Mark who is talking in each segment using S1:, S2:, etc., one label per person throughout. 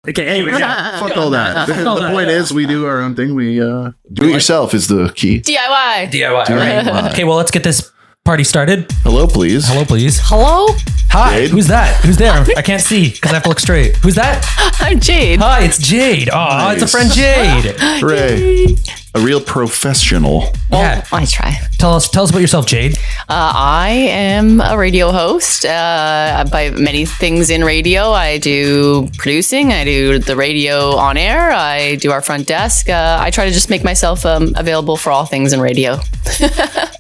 S1: Okay, anyway, yeah.
S2: Fuck all that. The point is, we do our own thing. We do it yourself is the key.
S3: DIY.
S1: All right. Okay, well, let's get this party started.
S2: Hello, please.
S1: Hello, please.
S3: Hello?
S1: Hi.
S2: Jade?
S1: Who's that? Who's there? I can't see because I have to look straight. Who's that?
S3: I'm Jade.
S1: Hi, it's Jade. Oh, it's a friend, Jade.
S2: Hooray. A real professional.
S1: Yeah.
S3: I try.
S1: Tell us about yourself, Jade.
S3: I am a radio host. By many things in radio. I do producing. I do the radio on air. I do our front desk. I try to just make myself available for all things in radio.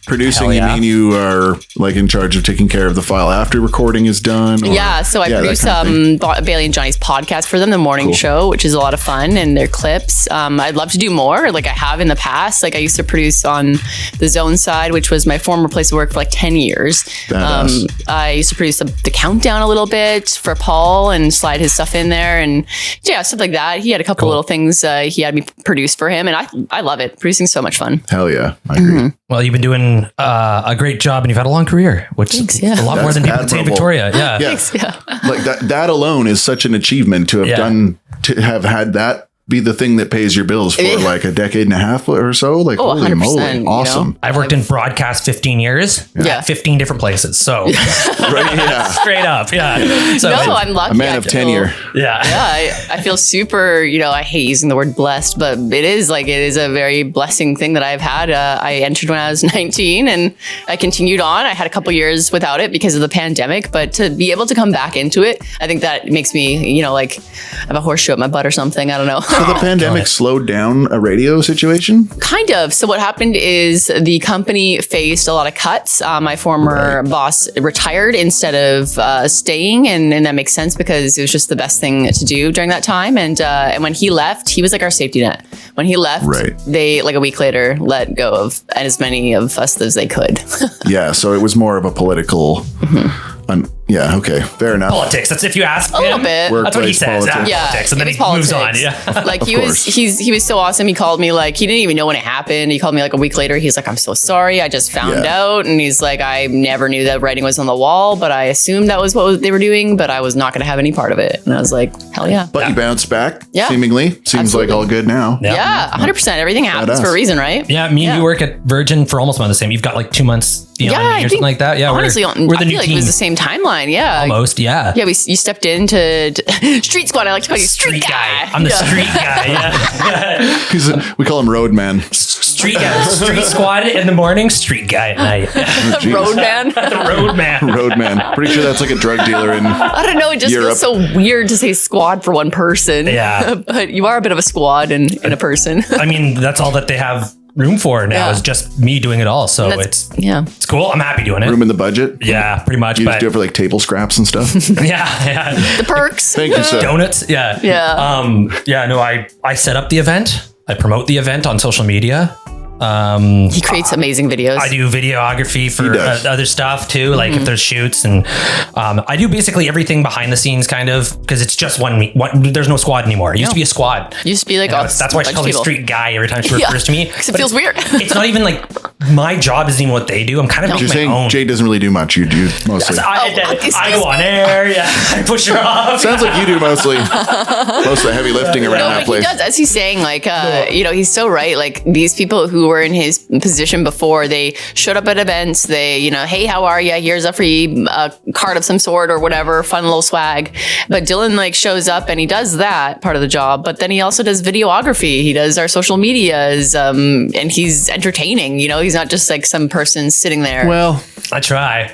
S2: Producing,
S1: yeah.
S2: you mean you are like in charge of taking care of the file after recording is done? Or,
S3: Yeah, so I produce
S2: that kind of thing.
S3: Bailey and Johnny's podcast for them, the morning
S2: Cool.
S3: show, which is a lot of fun, and their clips. I'd love to do more, like I have in the past. Like I used to produce on the Zone side, which was my former place of work for like 10 years.
S2: Badass.
S3: I used to produce the Countdown a little bit for Paul and slide his stuff in there, and yeah, stuff like that. He had a couple little things he had me produce for him, and I love it. Producing's so much fun.
S2: Hell yeah. I agree.
S1: Well, you've been doing a great job, and you've had a long career, which is
S3: yeah.
S1: a lot more
S2: That's
S1: than people can say in
S2: admirable.
S1: Victoria. Yeah.
S2: Yeah.
S3: Thanks, yeah.
S2: Like that alone is such an achievement to have done, to have had that be the thing that pays your bills for like a decade and a half or so. Like, holy
S3: 100%,
S2: moly.
S3: you know?
S2: Awesome.
S1: I've worked in broadcast 15 years.
S3: Yeah.
S1: At 15 different places. So
S2: Right? Yeah.
S1: straight up. Yeah. So
S3: No, I'm lucky.
S2: A man
S3: I
S2: of
S3: feel-
S2: tenure.
S1: yeah.
S3: Yeah, I feel super, I hate using the word blessed, but it is a very blessing thing that I've had. I entered when I was 19 and I continued on. I had a couple years without it because of the pandemic, but to be able to come back into it, I think that makes me, like I have a horseshoe at my butt or something. I don't know.
S2: So the pandemic slowed down a radio situation?
S3: Kind of. So what happened is the company faced a lot of cuts. My former boss retired instead of staying, and that makes sense because it was just the best thing to do during that time. And when he left, he was like our safety net. When he left, they like a week later let go of as many of us as they could.
S2: Yeah. So it was more of a political. Yeah. Okay. Fair enough.
S1: Politics. That's if you ask
S3: A little bit.
S1: That's what he
S2: Workplace
S1: says.
S2: politics.
S3: Yeah,
S1: Politics. And then
S3: it
S1: he
S3: was
S1: moves on.
S3: politics.
S1: Yeah.
S3: Like
S2: Of
S3: he
S2: course.
S3: was so awesome. He called me like he didn't even know when it happened. He called me like a week later. He's like, I'm so sorry. I just found out. And he's like, I never knew that writing was on the wall, but I assumed that was what they were doing, but I was not going to have any part of it. And I was like, hell yeah.
S2: But you bounced back,
S3: Yeah.
S2: seemingly. Seems
S3: Absolutely.
S2: like all good now.
S3: Yeah, 100%. Everything happens
S2: Badass.
S3: for a reason, right?
S1: Yeah, me and you work at Virgin for almost about the same. You've got like 2 months behind me or something like that. Yeah,
S3: honestly,
S1: we're the
S3: I
S1: new
S3: feel like
S1: team.
S3: it was the same timeline. Yeah.
S1: Almost, yeah.
S3: Yeah, you stepped into Street Squad. I like to call you Street Guy.
S1: I'm the street guy. Yeah.
S2: We call him Roadman.
S1: Street guy. Street squad in the morning, street guy at night.
S2: Jeez.
S3: Roadman.
S1: The road man.
S2: Roadman. Pretty sure that's like a drug dealer in.
S3: I don't know. It just
S2: Europe.
S3: feels so weird to say squad for one person.
S1: Yeah.
S3: But you are a bit of a squad in a person.
S1: I mean, that's all that they have room for now
S3: Yeah.
S1: is just me doing it all. So it's
S3: Yeah.
S1: cool. I'm happy doing it.
S2: Room in the budget?
S1: Yeah, pretty much.
S2: You
S1: But
S2: just do it for like table scraps and stuff?
S1: yeah.
S3: The perks.
S2: Thank you, sir.
S1: Donuts. Yeah.
S3: Yeah.
S1: No, I set up the event. I promote the event on social media.
S3: He creates amazing videos.
S1: I do videography for
S2: does.
S1: other stuff too, like if there's shoots, and I do basically everything behind the scenes, kind of, because it's just one. There's no squad anymore. It used to be a squad.
S3: Used to be like,
S1: That's why she calls me street guy every time she refers to me.
S3: Because it
S1: But
S3: feels weird.
S1: It's not even like my job isn't even what they do. I'm kind of
S2: You're
S1: making my
S2: saying
S1: own.
S2: Jay doesn't really do much. You do mostly.
S1: I go on air. Yeah, I push her off.
S2: Sounds like you do mostly. Most of the heavy lifting around
S3: No,
S2: that
S3: but
S2: place.
S3: he does, as he's saying, like, he's so right. Like these people who were in his position before, they showed up at events. They, hey, how are you? Here's a free card of some sort or whatever, fun little swag. But Dylan like shows up and he does that part of the job. But then he also does videography. He does our social medias, and he's entertaining. He's not just like some person sitting there.
S2: Well,
S1: I try.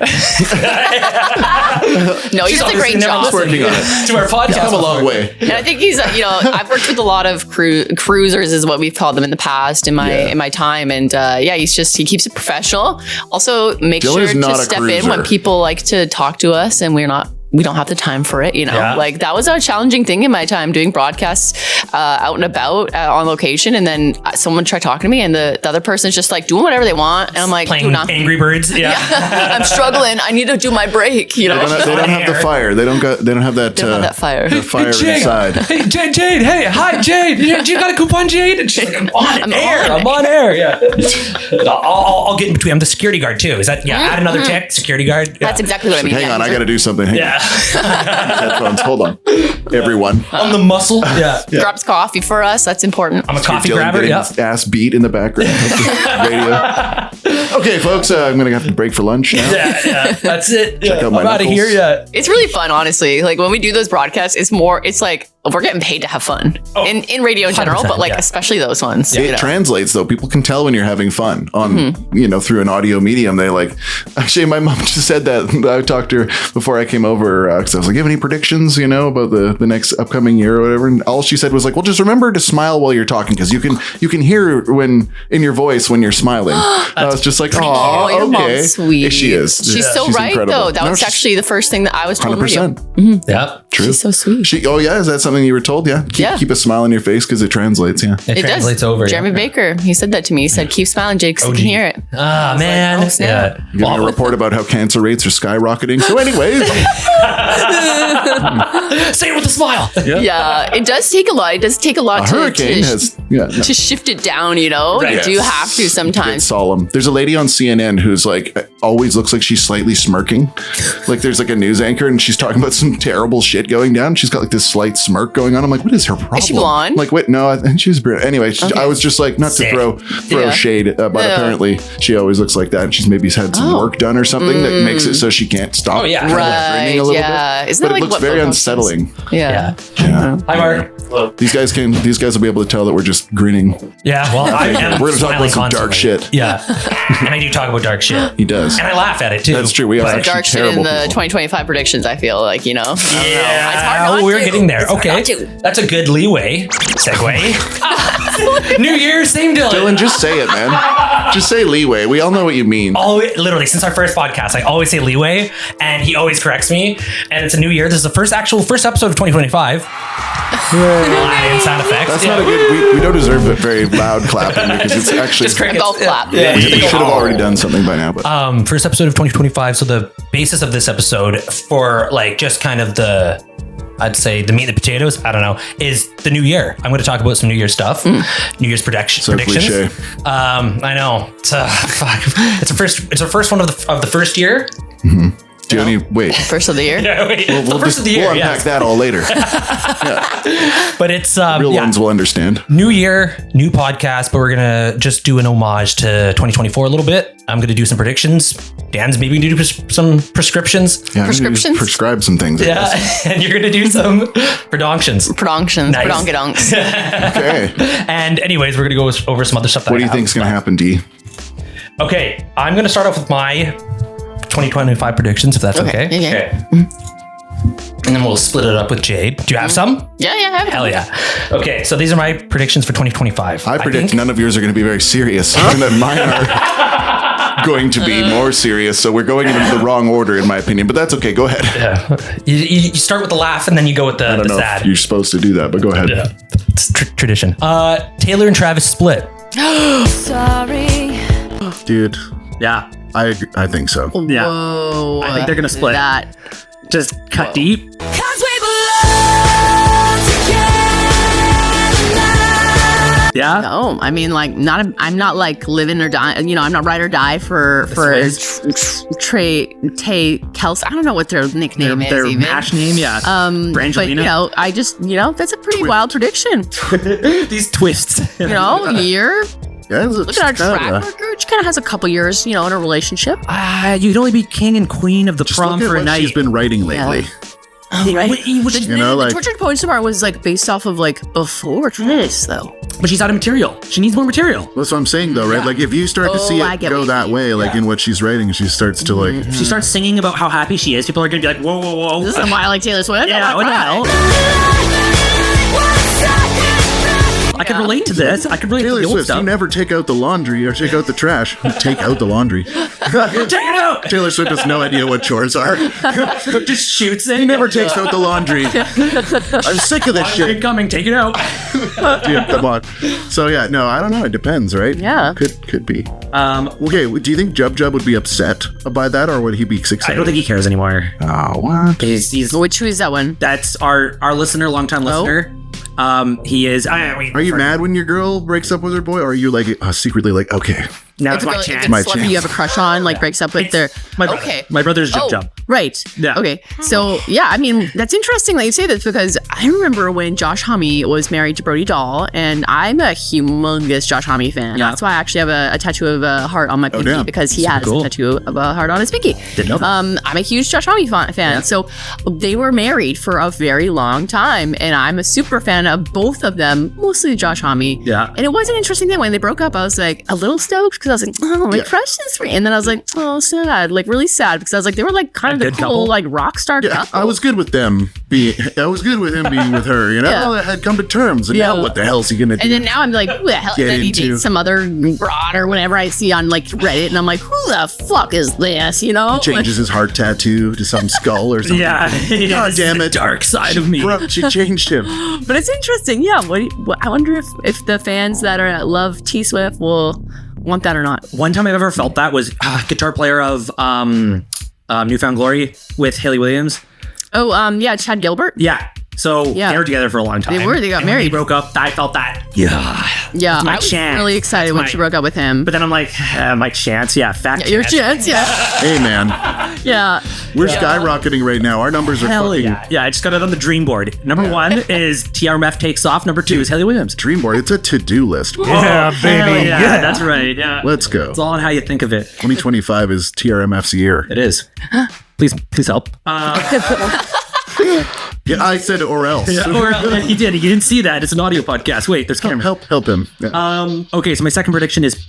S3: No, he does a great job.
S2: working on it.
S1: To our podcast.
S2: Come a long way.
S3: And I think he's, I've worked with a lot of cruisers, is what we've called them in the past in my time, and he keeps it professional. Also, make
S2: Dylan's
S3: sure
S2: not
S3: to
S2: a
S3: step
S2: cruiser.
S3: in when people like to talk to us, and we don't have the time for it.
S1: Yeah.
S3: Like that was a challenging thing in my time doing broadcasts. out and about on location, and then someone tried talking to me, and the other person's just like doing whatever they want, and I'm like,
S1: Playing Angry Birds. Yeah.
S3: I'm struggling. I need to do my break. You know,
S2: They don't have the fire. They don't have that.
S3: They don't have that fire.
S2: The fire
S1: Jade,
S2: inside.
S1: Hey, Jade. Hey, hi, Jade. You got a coupon, Jade? And she's like, I'm on air. Yeah. I'll get in between. I'm the security guard too. Is that add another tech security guard? Yeah.
S3: That's exactly what I mean.
S2: Hang on, I got to do something. Hang on. Headphones. Hold on, everyone.
S1: I'm the muscle. Yeah.
S3: Grabs coffee for us. That's important.
S1: I'm a coffee
S2: Dylan
S1: grabber.
S2: getting
S1: Yeah.
S2: his ass beat in the background of the radio. Okay, folks, I'm gonna have to break for lunch now.
S1: Yeah. That's it.
S2: Check out my
S1: I'm out of
S2: knuckles.
S1: here. Yeah.
S3: It's really fun, honestly. Like when we do those broadcasts, it's like we're getting paid to have fun in radio in general, but like especially those ones.
S2: It translates though. People can tell when you're having fun on, through an audio medium. They actually, my mom just said that. I talked to her before I came over because I was like, you have any predictions, about the next upcoming year or whatever? And all she said was like, well, just remember to smile while you're talking because you can hear when in your voice when you're smiling. I was just like, oh,
S3: your
S2: okay.
S3: mom's sweet.
S2: She is.
S3: She's so right
S2: incredible.
S3: though. That was actually the first thing that I was told.
S2: 100%.
S1: Yeah.
S2: True.
S3: She's so sweet.
S2: Is that something you were told? Yeah. Keep a smile on your face because it translates. Yeah.
S1: It translates over.
S3: Jeremy Baker, he said that to me. He said, keep smiling, Jake, because you can hear it.
S1: Ah, man.
S3: Like, snap.
S2: You're going to report about how cancer rates are skyrocketing. So anyways.
S1: Say it with a smile.
S3: Yeah, it does take a lot. It does take a lot to shift it down,
S1: Right.
S3: You do have to sometimes.
S2: It's solemn. There's a lady on CNN who's always looks like she's slightly smirking. There's a news anchor and she's talking about some terrible shit going down. She's got this slight smirk going on. I'm like, what is her problem?
S3: Is she blonde?
S2: Wait, no, I think she's brilliant. Anyway, I was just not
S1: Sick.
S2: to throw shade, but apparently she always looks like that. And she's maybe had some work done or something that makes it so she can't stop.
S1: Oh, yeah.
S2: kind of grinning a little bit.
S3: Isn't
S2: But it looks very unsettling.
S3: Yeah.
S1: Hi, Mark. Hello.
S2: These guys will be able to tell that we're just grinning.
S1: Yeah. Well,
S2: We're going to talk about some dark shit.
S1: Yeah. And I do talk about dark shit.
S2: He does.
S1: And I laugh at it too.
S2: That's true. We are
S3: Some
S2: actually
S3: dark shit
S2: terrible
S3: in the
S2: people.
S3: 2025 predictions, I feel like, I don't know. It's hard
S1: Yeah,
S3: not
S1: we're
S3: to.
S1: getting there.
S3: It's hard
S1: Okay.
S3: not to.
S1: That's a good leeway. Segue. New Year, same Dylan.
S2: Dylan, just say it, man. Just say leeway. We all know what you mean.
S1: Literally, since our first podcast, I always say leeway, and he always corrects me. And it's a new year. This is the first episode of 2025. And sound effects.
S2: That's not a good. We don't deserve a very loud clapping because it's actually.
S1: Just crickets.
S3: A golf clap.
S1: Yeah.
S2: We should have already done something by now. But
S1: First episode of 2025. So the basis of this episode for just kind of I'd say the meat and the potatoes, I don't know, is the new year. I'm going to talk about some New Year's stuff, New Year's predictions.
S2: cliche.
S1: I know. It's a first one of the first year.
S2: Mm-hmm. Do you any wait?
S3: First of the year.
S1: Yeah, wait.
S2: We'll
S1: First of the year.
S2: We'll unpack that all later.
S1: But it's
S2: Real ones will understand.
S1: New year, new podcast, but we're gonna just do an homage to 2024 a little bit. I'm gonna do some predictions. Dan's maybe gonna do some prescriptions.
S2: Yeah, I'm gonna
S3: Prescriptions?
S2: prescribe some things. I guess.
S1: And you're gonna do some predictions.
S3: Productions.
S1: Nice.
S3: Produnkadunks.
S2: Okay.
S1: And anyways, we're gonna go over some other stuff.
S2: What do you think's gonna happen, D?
S1: Okay, I'm gonna start off with my 2025 predictions, if that's okay.
S3: Okay.
S1: And then we'll split it up with Jade. Do you have some?
S3: Yeah, I have.
S1: Hell yeah. Okay, so these are my predictions for 2025.
S2: I predict none of yours are going to be very serious, and that mine are going to be more serious. So we're going in the wrong order, in my opinion. But that's okay. Go ahead.
S1: Yeah. You start with the laugh and then you go with
S2: I don't
S1: the
S2: know
S1: sad.
S2: if you're supposed to do that, but go ahead.
S1: Yeah. It's tradition. Taylor and Travis split.
S4: Sorry.
S2: Dude,
S5: Yeah.
S2: I think so.
S5: Yeah.
S3: Whoa.
S5: I think they're gonna split.
S3: That.
S5: Just cut deep.
S4: 'Cause we belong together.
S5: Yeah.
S3: No, I mean, I'm not living or dying. I'm not ride or die for Trey Kels. I don't know what their nickname is
S5: Their
S3: even.
S5: hash name, yeah.
S3: But I just that's a pretty wild prediction.
S5: These twists.
S3: Year.
S2: Yeah,
S3: Look at our track record. She kind of has a couple years, in a relationship.
S5: You'd only be king and queen of the
S2: Just
S5: prom
S2: look at
S5: for a
S2: what
S5: night.
S2: she's been writing lately.
S3: Right.
S2: like-
S3: the Tortured Poets Bar was based off of before this though.
S5: But she's out of material. She needs more material.
S2: That's what I'm saying, though, right? If you start to see
S3: I
S2: it
S3: get
S2: go
S3: what
S2: that
S3: you
S2: way, in what she's writing, she starts to
S5: She starts singing about how happy she is. People are gonna be like, whoa, whoa, whoa.
S3: This is why I like Taylor Swift.
S5: Yeah, what the hell? I could relate to this. I could relate
S2: Taylor
S5: to the old
S2: Swift,
S5: stuff.
S2: you never take out the laundry or take out the trash. Take out the laundry.
S5: Take it out.
S2: Taylor Swift has no idea what chores are.
S5: Just shoots it.
S2: He never takes out the laundry. I'm sick of this shit.
S5: Incoming. Take it out.
S2: Dude, come on. So yeah, no, I don't know. It depends, right?
S3: Yeah.
S2: Could be.
S5: Okay.
S2: Do you think Jub would be upset by that, or would he be excited?
S5: I don't think he cares anymore.
S2: Oh, what?
S5: He's
S3: Which who is that one?
S5: that's our listener, longtime listener. He is.
S2: Are you mad when your girl breaks up with her boy, or are you like secretly like, okay,
S5: Now
S3: If
S5: it's my
S3: it's
S5: chance.
S2: My
S3: a celebrity you have a crush on, like breaks up with their.
S5: My brother.
S3: Okay.
S5: My brother's Jub
S3: Oh.
S5: Jub.
S3: Right.
S5: Yeah.
S3: Okay. So yeah, I mean that's interesting that you say this because I remember when Josh Homme was married to Brody Dahl, and I'm a humongous Josh Homme fan.
S5: Yeah.
S3: That's why I actually have a tattoo of a heart on my pinky
S2: damn.
S3: because he
S5: Super
S3: has
S5: cool.
S3: a tattoo of a heart on his pinky.
S5: Didn't know that.
S3: I'm a huge Josh Homme fan. So they were married for a very long time, and I'm a super fan of both of them, mostly Josh Homme.
S5: Yeah.
S3: And it was an interesting thing when they broke up. I was like a little stoked because I was like, oh, my crush is free. And then I was like, oh, sad, like really sad because I was like, they were like kind of
S5: A
S3: the
S5: good
S3: cool,
S5: couple.
S3: like rock star
S2: yeah,
S3: couple.
S2: I was good with them I was good with him being with her, you know?
S3: Yeah.
S2: I had come to terms, and
S3: Yeah.
S2: now what the hell is he gonna do?
S3: And then now I'm like, who the hell?
S2: Get
S3: And then he
S2: into-
S3: dates some other broad or whatever I see on like Reddit, and I'm like, who the fuck is this? You know?
S2: Changes his heart tattoo to some skull or something.
S5: Yeah.
S2: God damn it.
S5: Dark side of me.
S2: Bro, she changed him.
S3: But it's interesting. Yeah. I wonder if the fans that love T Swift will want that or not.
S5: One time I've ever felt that was guitar player of Newfound Glory with Haley Williams.
S3: Oh, yeah, Chad Gilbert.
S5: Yeah. So
S3: Yeah.
S5: they were together for a long time.
S3: They were, they got
S5: And when
S3: married.
S5: They broke up. I felt that. Yeah.
S3: Yeah,
S5: my
S3: I was
S5: chance.
S3: really excited
S5: It's
S3: when
S5: my-
S3: she broke up with him.
S5: But then I'm like, my chance. Yeah. Fat
S3: Your
S5: chance.
S3: chance, yeah,
S2: Hey, man.
S3: yeah.
S2: We're skyrocketing right now. Our numbers are
S5: Hell
S2: fucking
S5: yeah. Yeah. I just got it on the dream board. Number one is TRMF takes off. Number two is Haley Williams.
S2: dream board. It's a to-do list.
S5: Yeah, baby. Yeah, that's right. Yeah.
S2: Let's go.
S5: It's all on how you think of it.
S2: 2025 is TRMF's year.
S5: It is. Please help.
S2: Yeah, I said or else.
S5: Or he did. You didn't see that. It's an audio podcast. Wait, there's camera.
S2: Help him. Yeah.
S5: Okay, so my second prediction is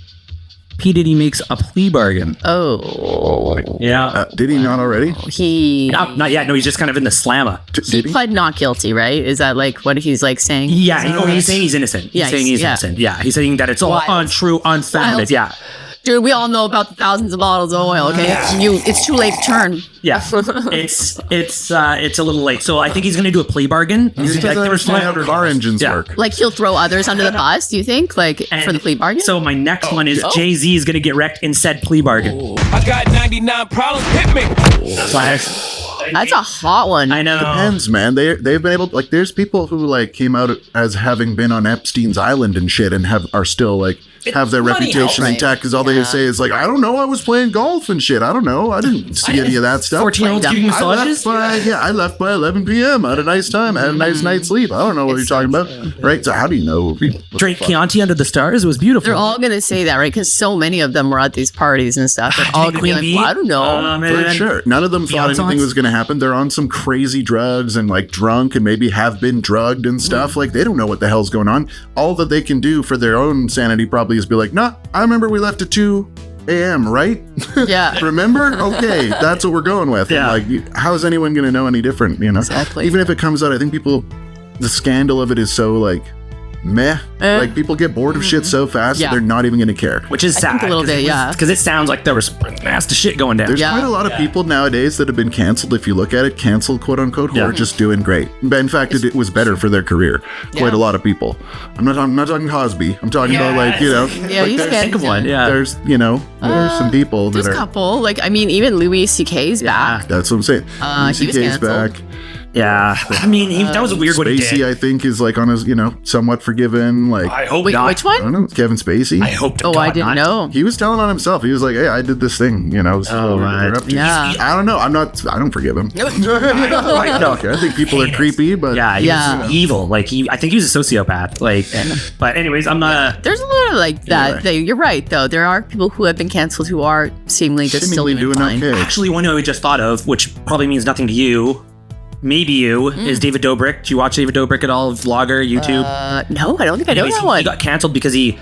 S5: P. Diddy makes a plea bargain.
S3: Oh,
S5: Yeah.
S2: Did he not already?
S3: he
S5: Not yet. No, he's just kind of in the slammer.
S2: Did he?
S3: pled not guilty, right? Is that like what he's like saying?
S5: Yeah. He's saying he's innocent. He's
S3: Yeah,
S5: saying he's
S3: yeah.
S5: innocent. Yeah. He's saying that it's all
S3: Wild.
S5: untrue, unfounded.
S3: Wild.
S5: Yeah.
S3: Dude, we all know about the thousands of bottles of oil. Okay, it's too late to turn.
S5: Yeah. It's a little late. So I think he's going to do a plea bargain.
S2: He doesn't understand how car engines
S5: Yeah.
S2: work.
S3: Like he'll throw others under the bus. Do you think? Like for the plea bargain?
S5: So my next one is Jay-Z is going to get wrecked in said plea bargain.
S6: I got 99 problems, hit me.
S3: that's a hot one.
S5: I know.
S2: Depends, man. They've been able, like, there's people who like came out as having been on Epstein's island and shit, and are still like have their
S5: money
S2: reputation
S5: helps.
S2: intact because all they say is like, I don't know, I was playing golf and shit. I don't know, I didn't see any of that stuff.
S5: 14-year-olds giving massages?
S2: I left by 11 p.m. I had a nice time. I had a nice night's sleep. I don't know what you're talking about, right? So how do you know?
S5: Drake Chianti under the stars. It was beautiful.
S3: They're all gonna say that, right? Because so many of them were at these parties and stuff. They're all gonna be
S5: Queen
S3: like,
S5: Bee?
S3: well, I don't know.
S2: For sure. None of them thought
S5: Beyonce's?
S2: anything was going to happen. They're on some crazy drugs and like drunk and maybe have been drugged and stuff. Like they don't know what the hell's going on. All that they can do for their own sanity probably is be like, nah, I remember we left at 2 a.m., right?
S3: Yeah.
S2: Remember? Okay, that's what we're going with.
S5: Yeah.
S2: And like, how is anyone going to know any different, you know?
S3: Exactly.
S2: Even if it comes out, I think the scandal of it is so like, meh. Like people get bored of shit so fast
S3: Yeah.
S2: that they're not even going to care.
S5: Which is sad.
S3: think a little bit, yeah.
S5: Because it sounds like there was nasty shit going down.
S2: There's
S3: Yeah.
S2: quite a lot of people nowadays that have been canceled, if you look at it, canceled, quote unquote, who
S5: Yeah.
S2: are just doing great. But in fact, it was better for their career. Quite a lot of people. I'm not talking Cosby. I'm talking about like, you know,
S3: Yeah,
S2: like
S3: he's
S2: there's,
S5: Think of one. Yeah.
S2: there's some people that
S3: There's a
S2: are.
S3: couple. Like I mean, even Louis C.K.'s back.
S2: That's what I'm saying.
S3: He was
S2: CK's
S3: canceled.
S2: back.
S5: Yeah. I mean, that was weird what he
S2: Spacey,
S5: did.
S2: I think, is like on his, somewhat forgiven. Like,
S5: I hope
S3: Wait,
S5: not.
S3: which
S2: I don't
S3: one?
S2: know, Kevin Spacey.
S5: I hope to
S3: Oh,
S5: God
S3: I didn't
S5: not.
S3: know.
S2: He was telling on himself. He was like, "Hey, I did this thing." So
S5: right.
S2: we're up to.
S3: Yeah.
S2: I don't know. I don't forgive him. I think people are creepy, but
S5: Yeah, he
S3: Yeah.
S5: was evil. Like I think he was a sociopath. Like, but anyways, I'm not.
S3: There's a lot of like that.
S2: Anyway.
S3: You're right, though. There are people who have been canceled who are seemingly just still
S2: seemingly
S3: doing
S2: doing
S3: fine.
S2: okay.
S5: Actually, one who I just thought of, which probably means nothing to you, maybe you, is David Dobrik. Do you watch David Dobrik at all? Vlogger, YouTube.
S3: No, I don't think I know
S5: Anyways,
S3: that
S5: he
S3: one.
S5: got canceled because he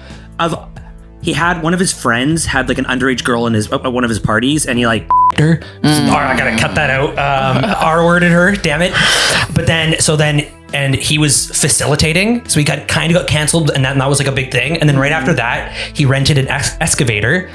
S5: had one of his friends had like an underage girl in his one of his parties, and he like
S1: her. Or I gotta cut that out. R-worded her, damn it. But then, and he was facilitating, so he kind of got canceled, and that was like a big thing. And then right after that, he rented an excavator,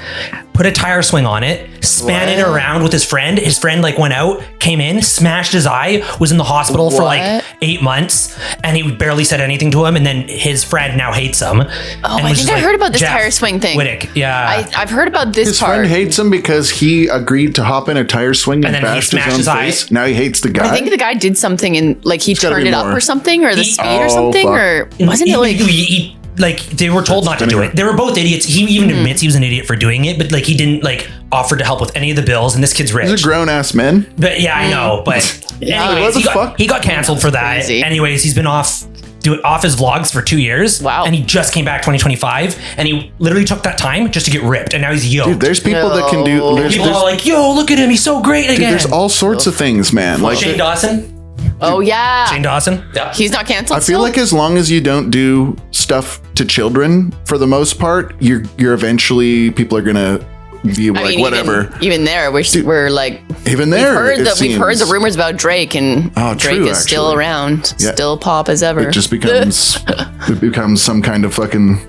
S1: put a tire swing on it, span it around with his friend. His friend like went out, came in, smashed his eye, was in the hospital for like 8 months, and he barely said anything to him. And then his friend now hates him.
S3: Oh, I think I heard about this tire swing thing.
S1: Whittick, yeah.
S3: I've heard about this
S2: His
S3: part.
S2: friend hates him because he agreed to hop in a tire swing and
S1: then he
S2: bashed his
S1: smashed
S2: own
S1: his eye.
S2: face. Now he hates the guy.
S3: I think the guy did something and like he
S2: gotta
S3: turned
S2: be
S3: it up
S2: more.
S3: or something, or the speed or
S2: Oh,
S3: something,
S2: fuck.
S3: or wasn't it like?
S1: He like they were told not to do it. They were both idiots. He even admits he was an idiot for doing it, but like he didn't like offer to help with any of the bills. And this kid's rich.
S2: He's a grown ass man.
S1: But yeah, I know. But anyways,
S2: What the fuck?
S1: he got canceled for that.
S3: Crazy.
S1: Anyways, he's been off his vlogs for 2 years.
S3: Wow.
S1: And he just came back 2025, and he literally took that time just to get ripped, and now he's yoked.
S2: Dude, there's people that can do.
S3: No.
S2: There's,
S1: People
S2: there's,
S1: are like, yo, look at him, he's so great
S2: dude,
S1: again.
S2: there's all sorts of things, man. Like
S1: Shane Dawson.
S3: Oh yeah,
S1: Shane Dawson. Yeah.
S3: he's not canceled.
S2: I feel like as long as you don't do stuff to children, for the most part, you're eventually people are gonna be like whatever.
S3: Even there, we're like
S2: Even there,
S3: we've heard the rumors about Drake, and
S2: Oh,
S3: Drake
S2: true,
S3: is still
S2: actually.
S3: around,
S2: Yeah.
S3: still pop as ever.
S2: It just becomes some kind of fucking.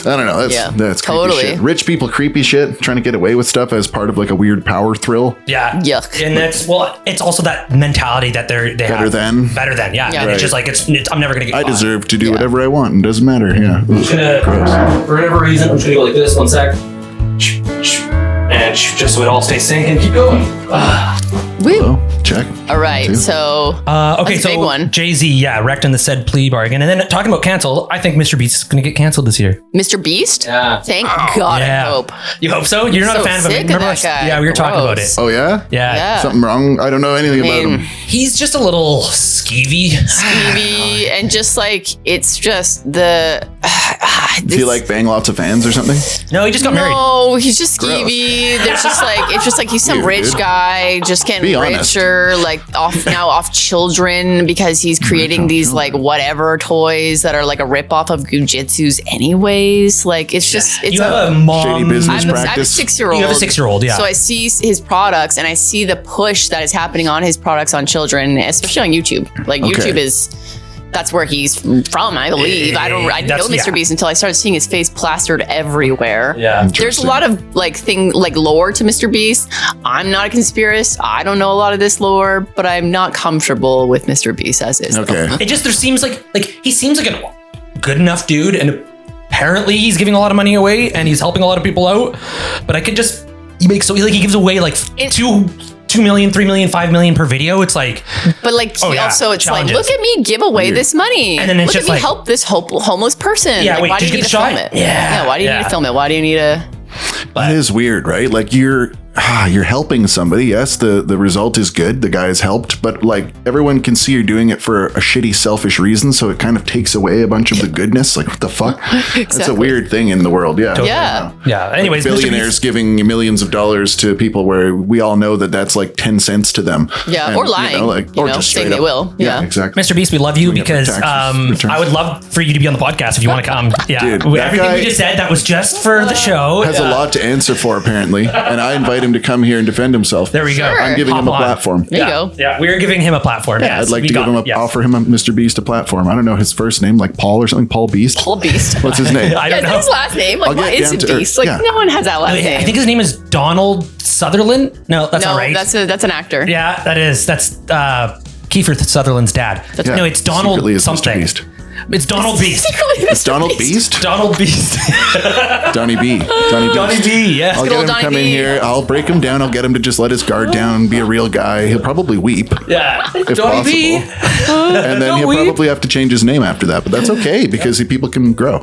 S2: I don't know. That's creepy
S3: totally.
S2: shit. Rich people creepy shit, trying to get away with stuff as part of like a weird power thrill.
S1: Yeah.
S3: Yuck.
S1: And it's also that mentality that they
S2: Better
S1: have.
S2: than?
S1: Better than, yeah.
S3: Yeah.
S1: And
S2: Right.
S1: it's just like, I'm never going to get
S2: I
S1: caught.
S2: deserve to do whatever I want. It doesn't matter. Yeah.
S1: For whatever reason, I'm just going to go like this, 1 sec. And just so it all stays synced and keep going.
S3: Woo.
S2: Oh, check.
S3: All right,
S2: Too.
S3: so
S1: Okay,
S3: that's a big one.
S1: Jay-Z, wrecked in the said plea bargain. And then talking about cancel, I think Mr. Beast is going to get canceled this year.
S3: Mr. Beast.
S1: Yeah.
S3: Thank God. I hope.
S1: You hope so? You're not
S3: So
S1: a fan of him.
S3: sick of
S1: Remember
S3: that guy.
S1: Yeah, we were talking about it.
S3: Gross.
S2: Oh yeah.
S1: Yeah.
S2: Something wrong? I don't know anything about him.
S1: He's just a little skeevy.
S3: Skeevy, and just like it's just the.
S2: Does he like bang lots of fans or something?
S1: No, he just got married.
S3: No, he's just skeevy. There's just like it's just like he's some
S2: Weird,
S3: rich
S2: dude.
S3: guy just
S2: Be
S3: getting
S2: honest.
S3: richer, like off children because he's creating these like whatever toys that are like a ripoff of Gujitsu's anyways. Like it's just it's
S1: You have a mom.
S2: Shady business
S3: I have a
S2: practice.
S3: 6-year-old.
S1: You have a 6-year-old, yeah.
S3: So I see his products and I see the push that is happening on his products on children, especially on YouTube. Like
S2: Okay.
S3: YouTube that's where he's from, I believe. I didn't know Mr. Beast until I started seeing his face plastered everywhere.
S1: Yeah.
S3: There's a lot of like lore to Mr. Beast. I'm not a conspiracist. I don't know a lot of this lore, but I'm not comfortable with Mr. Beast as is.
S2: Okay.
S1: There seems like he seems like a good enough dude, and apparently he's giving a lot of money away and he's helping a lot of people out. But he gives away like 2 million, 3 million, 5 million per video. It's like,
S3: But like he also, it's
S1: challenges.
S3: like, look at me give away this money.
S1: And then it's
S3: look
S1: just
S3: at me
S1: like-
S3: help this homeless person.
S1: Yeah,
S3: like,
S1: wait,
S3: why do
S1: did
S3: you
S1: you
S3: need
S1: get
S3: to
S1: the
S3: film
S1: shot?
S3: it?
S1: Yeah,
S3: Why do you need
S1: yeah.
S3: to film it? Why do you need to?
S2: That is weird, right? Like you're helping somebody. Yes, the result is good. The guy is helped, but like everyone can see you're doing it for a shitty, selfish reason. So it kind of takes away a bunch of the goodness. Like what the fuck? That's a
S3: Exactly.
S2: weird thing in the world. Yeah.
S3: Yeah.
S1: yeah. Anyways, Mr.
S2: Billionaires
S1: Beast-
S2: giving millions of dollars to people where we all know that that's like 10 cents to them.
S3: Yeah,
S2: And,
S3: or lying,
S2: or
S3: saying
S2: just straight
S3: they
S2: up.
S3: will. Yeah.
S2: exactly.
S1: Mr. Beast, we love you
S2: Bring up your
S1: because
S2: taxes,
S1: I would love for you to be on the podcast if you want to come. Yeah,
S2: Dude, that
S1: everything
S2: guy-
S1: we just said, that was just for the show.
S2: Has a lot to answer for apparently, and I invite him to come here and defend himself.
S1: There we go.
S3: Sure.
S2: I'm giving him a
S1: Hop on.
S2: platform.
S3: There you go.
S1: Yeah, we're giving him a platform.
S2: Yeah,
S1: yes,
S2: I'd like
S1: we
S2: to
S1: got
S2: give him
S1: it, yes.
S2: offer him a Mr. Beast a platform. I don't know his first name, like Paul or something. Paul Beast.
S3: Paul Beast.
S2: What's his name?
S1: I
S3: Yeah,
S1: don't
S3: is that
S1: know.
S3: his last name? Like,
S2: I'll
S3: why
S2: get
S3: is
S2: down
S3: it
S2: to-
S3: Beast? Like,
S2: yeah.
S3: no one has that last name.
S1: I think his name is Donald Sutherland. No, that's
S3: no,
S1: not right.
S3: that's an actor.
S1: Yeah, that's Kiefer Sutherland's dad.
S2: Yeah,
S1: No, it's Donald
S2: secretly is Mr.
S1: something.
S2: Beast.
S1: It's Donald Beast.
S2: It's Donald Beast?
S1: Donald Beast.
S2: Donnie B. Donnie Beast.
S1: Donnie B. Yes.
S2: I'll
S3: Good
S2: get
S3: old
S2: him to
S3: Donnie
S2: come in
S3: B.
S2: here. I'll break him down. I'll get him to just let his guard down, be a real guy. He'll probably weep
S1: Yeah.
S2: if
S1: Donnie B.
S2: possible. And then
S1: No
S2: he'll
S1: weep.
S2: probably have to change his name after that. But that's okay because people can grow.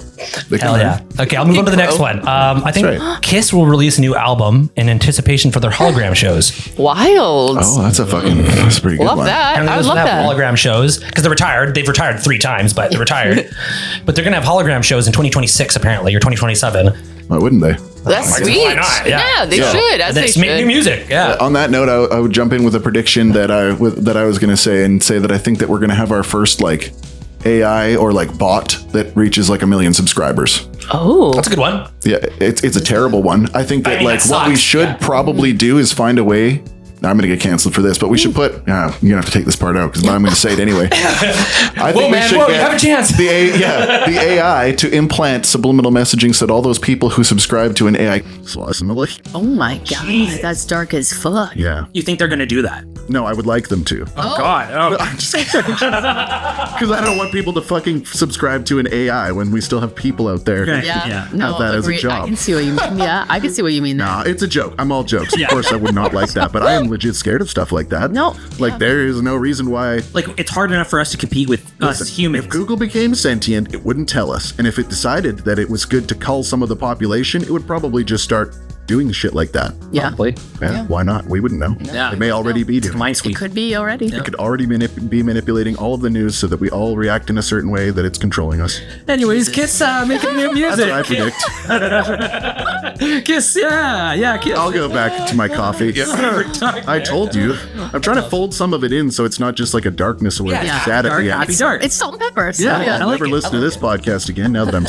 S2: They can
S1: Hell
S2: learn.
S1: yeah. Okay, I'll move on to the next one. I think
S2: right.
S1: Kiss will release a new album in anticipation for their hologram shows.
S3: Wild.
S2: Oh, that's a pretty good
S3: Love
S2: one.
S3: that.
S1: And
S3: I
S1: those
S3: would love
S1: will have
S3: that.
S1: hologram shows because they're retired. They've retired 3 times, but they're retired. But they're going to have hologram shows in 2026 apparently, or 2027.
S2: Why wouldn't they?
S3: That's
S1: Why
S3: sweet.
S1: not?
S3: Yeah,
S1: Yeah.
S3: they
S2: Yeah.
S3: should. As
S1: And
S3: they
S1: then make new
S3: should.
S1: music. Yeah.
S2: On that note, I would jump in with a prediction that I was going to say that I think that we're going to have our first like AI or like bot that reaches like 1 million subscribers.
S3: Oh,
S1: That's a good one.
S2: Yeah, it's a terrible one. I think that
S1: I mean,
S2: like
S1: that
S2: what we
S1: sucks.
S2: should probably do is find a way. Now, I'm going to get canceled for this, but we should put. You're going to have to take this part out because I'm going to say it anyway. I think we should
S1: you
S2: get
S1: have a chance.
S2: the AI to implant subliminal messaging so that all those people who subscribe to an AI.
S3: oh my god, that's dark as fuck.
S2: Yeah.
S5: You think they're going to do that?
S2: No, I would like them to.
S5: Oh, God. Oh.
S2: Because I don't want people to fucking subscribe to an AI when we still have people out there.
S5: Okay.
S3: Yeah,
S2: Have that as a job.
S3: I can see what you mean. Yeah, I can see what you mean.
S2: Nah, it's a joke. I'm all jokes. Of course, I would not like that, but I am legit scared of stuff like that.
S3: No.
S2: Like, there is no reason why.
S5: Like, it's hard enough for us to compete with us
S2: Listen,
S5: humans.
S2: If Google became sentient, it wouldn't tell us. And if it decided that it was good to cull some of the population, it would probably just start doing shit like that.
S3: Yeah,
S5: Probably.
S2: Yeah, why not? We wouldn't know.
S5: Yeah.
S2: It may already be doing.
S5: Mind sweep.
S3: could be already.
S2: It could already be manipulating all of the news so that we all react in a certain way that it's controlling us.
S5: Anyways, Kiss making new
S2: That's what I
S5: music.
S2: predict.
S5: Kiss, yeah, Kiss.
S2: I'll go back to my coffee. I told you. I'm trying to fold some of it in so it's not just like a darkness where it's
S3: Yeah.
S2: sad at
S5: Dark,
S2: the end.
S5: happy dark.
S3: It's salt and pepper. So
S2: Yeah,
S3: yeah.
S2: I'll never listen to this podcast again now that I'm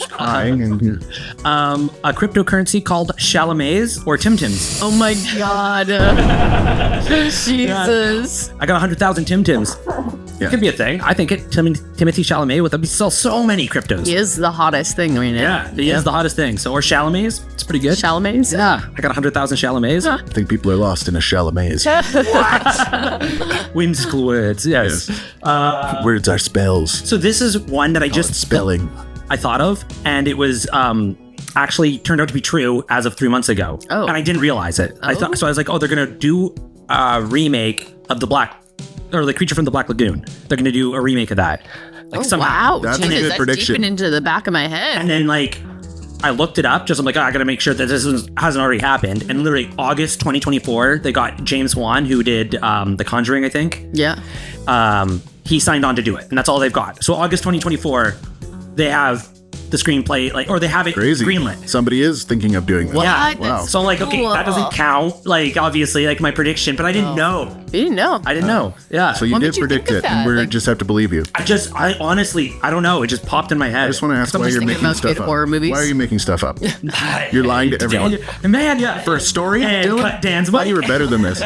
S2: crying. And
S5: A cryptocurrency called Chalamet's or Tim Tims.
S3: Oh my god. Jesus.
S5: I got 100,000 Tim Tims.
S2: Yeah.
S5: Could be a thing. I think Timothy Chalamet would sell so many cryptos.
S3: He is the hottest thing. I mean,
S5: Yeah, he is the hottest thing. So, or Chalamet's, it's pretty good.
S3: Chalamet's.
S5: Yeah, I got 100,000 Chalamet's.
S2: I think people are lost in a shallow maze.
S5: Whimsical words, yes.
S2: Words are spells.
S5: So this is one that I just
S2: Spelling.
S5: I thought of, and it was actually turned out to be true as of 3 months ago.
S3: Oh.
S5: And I didn't realize it. I thought so. I was like, oh, they're gonna do a remake of the Creature from the Black Lagoon. They're gonna do a remake of that. Like
S3: Wow.
S2: That's a
S3: Jesus,
S2: good
S3: that's
S2: prediction.
S3: deeping into the back of my head.
S5: And then like I looked it up. I'm like, oh, I gotta make sure that this hasn't already happened. And literally August 2024, they got James Wan, who did The Conjuring, I think.
S3: Yeah.
S5: He signed on to do it, and that's all they've got. So August 2024, they have the screenplay, like, or they have it
S2: Crazy.
S5: greenlit.
S2: Somebody is thinking of doing that.
S5: Yeah.
S2: Wow.
S5: So I'm like, okay, that doesn't count. Like, obviously, like my prediction, but I didn't know.
S3: You didn't know.
S5: I didn't know. Yeah.
S2: So you
S3: What
S2: did
S3: made you
S2: predict
S3: think of
S2: it, and
S3: that?
S2: we
S3: Like-
S2: just have to believe you.
S5: I honestly, I don't know. It just popped in my head.
S2: I just want to ask why
S3: just
S2: you're
S3: thinking
S2: making
S3: about
S2: stuff
S3: good
S2: up.
S3: horror movies.
S2: Why are you making stuff up? You're lying to everyone.
S5: Man, yeah.
S2: For a story?
S5: And
S2: Dylan?
S5: cut Dan's
S2: I thought
S5: butt.
S2: you were better than this.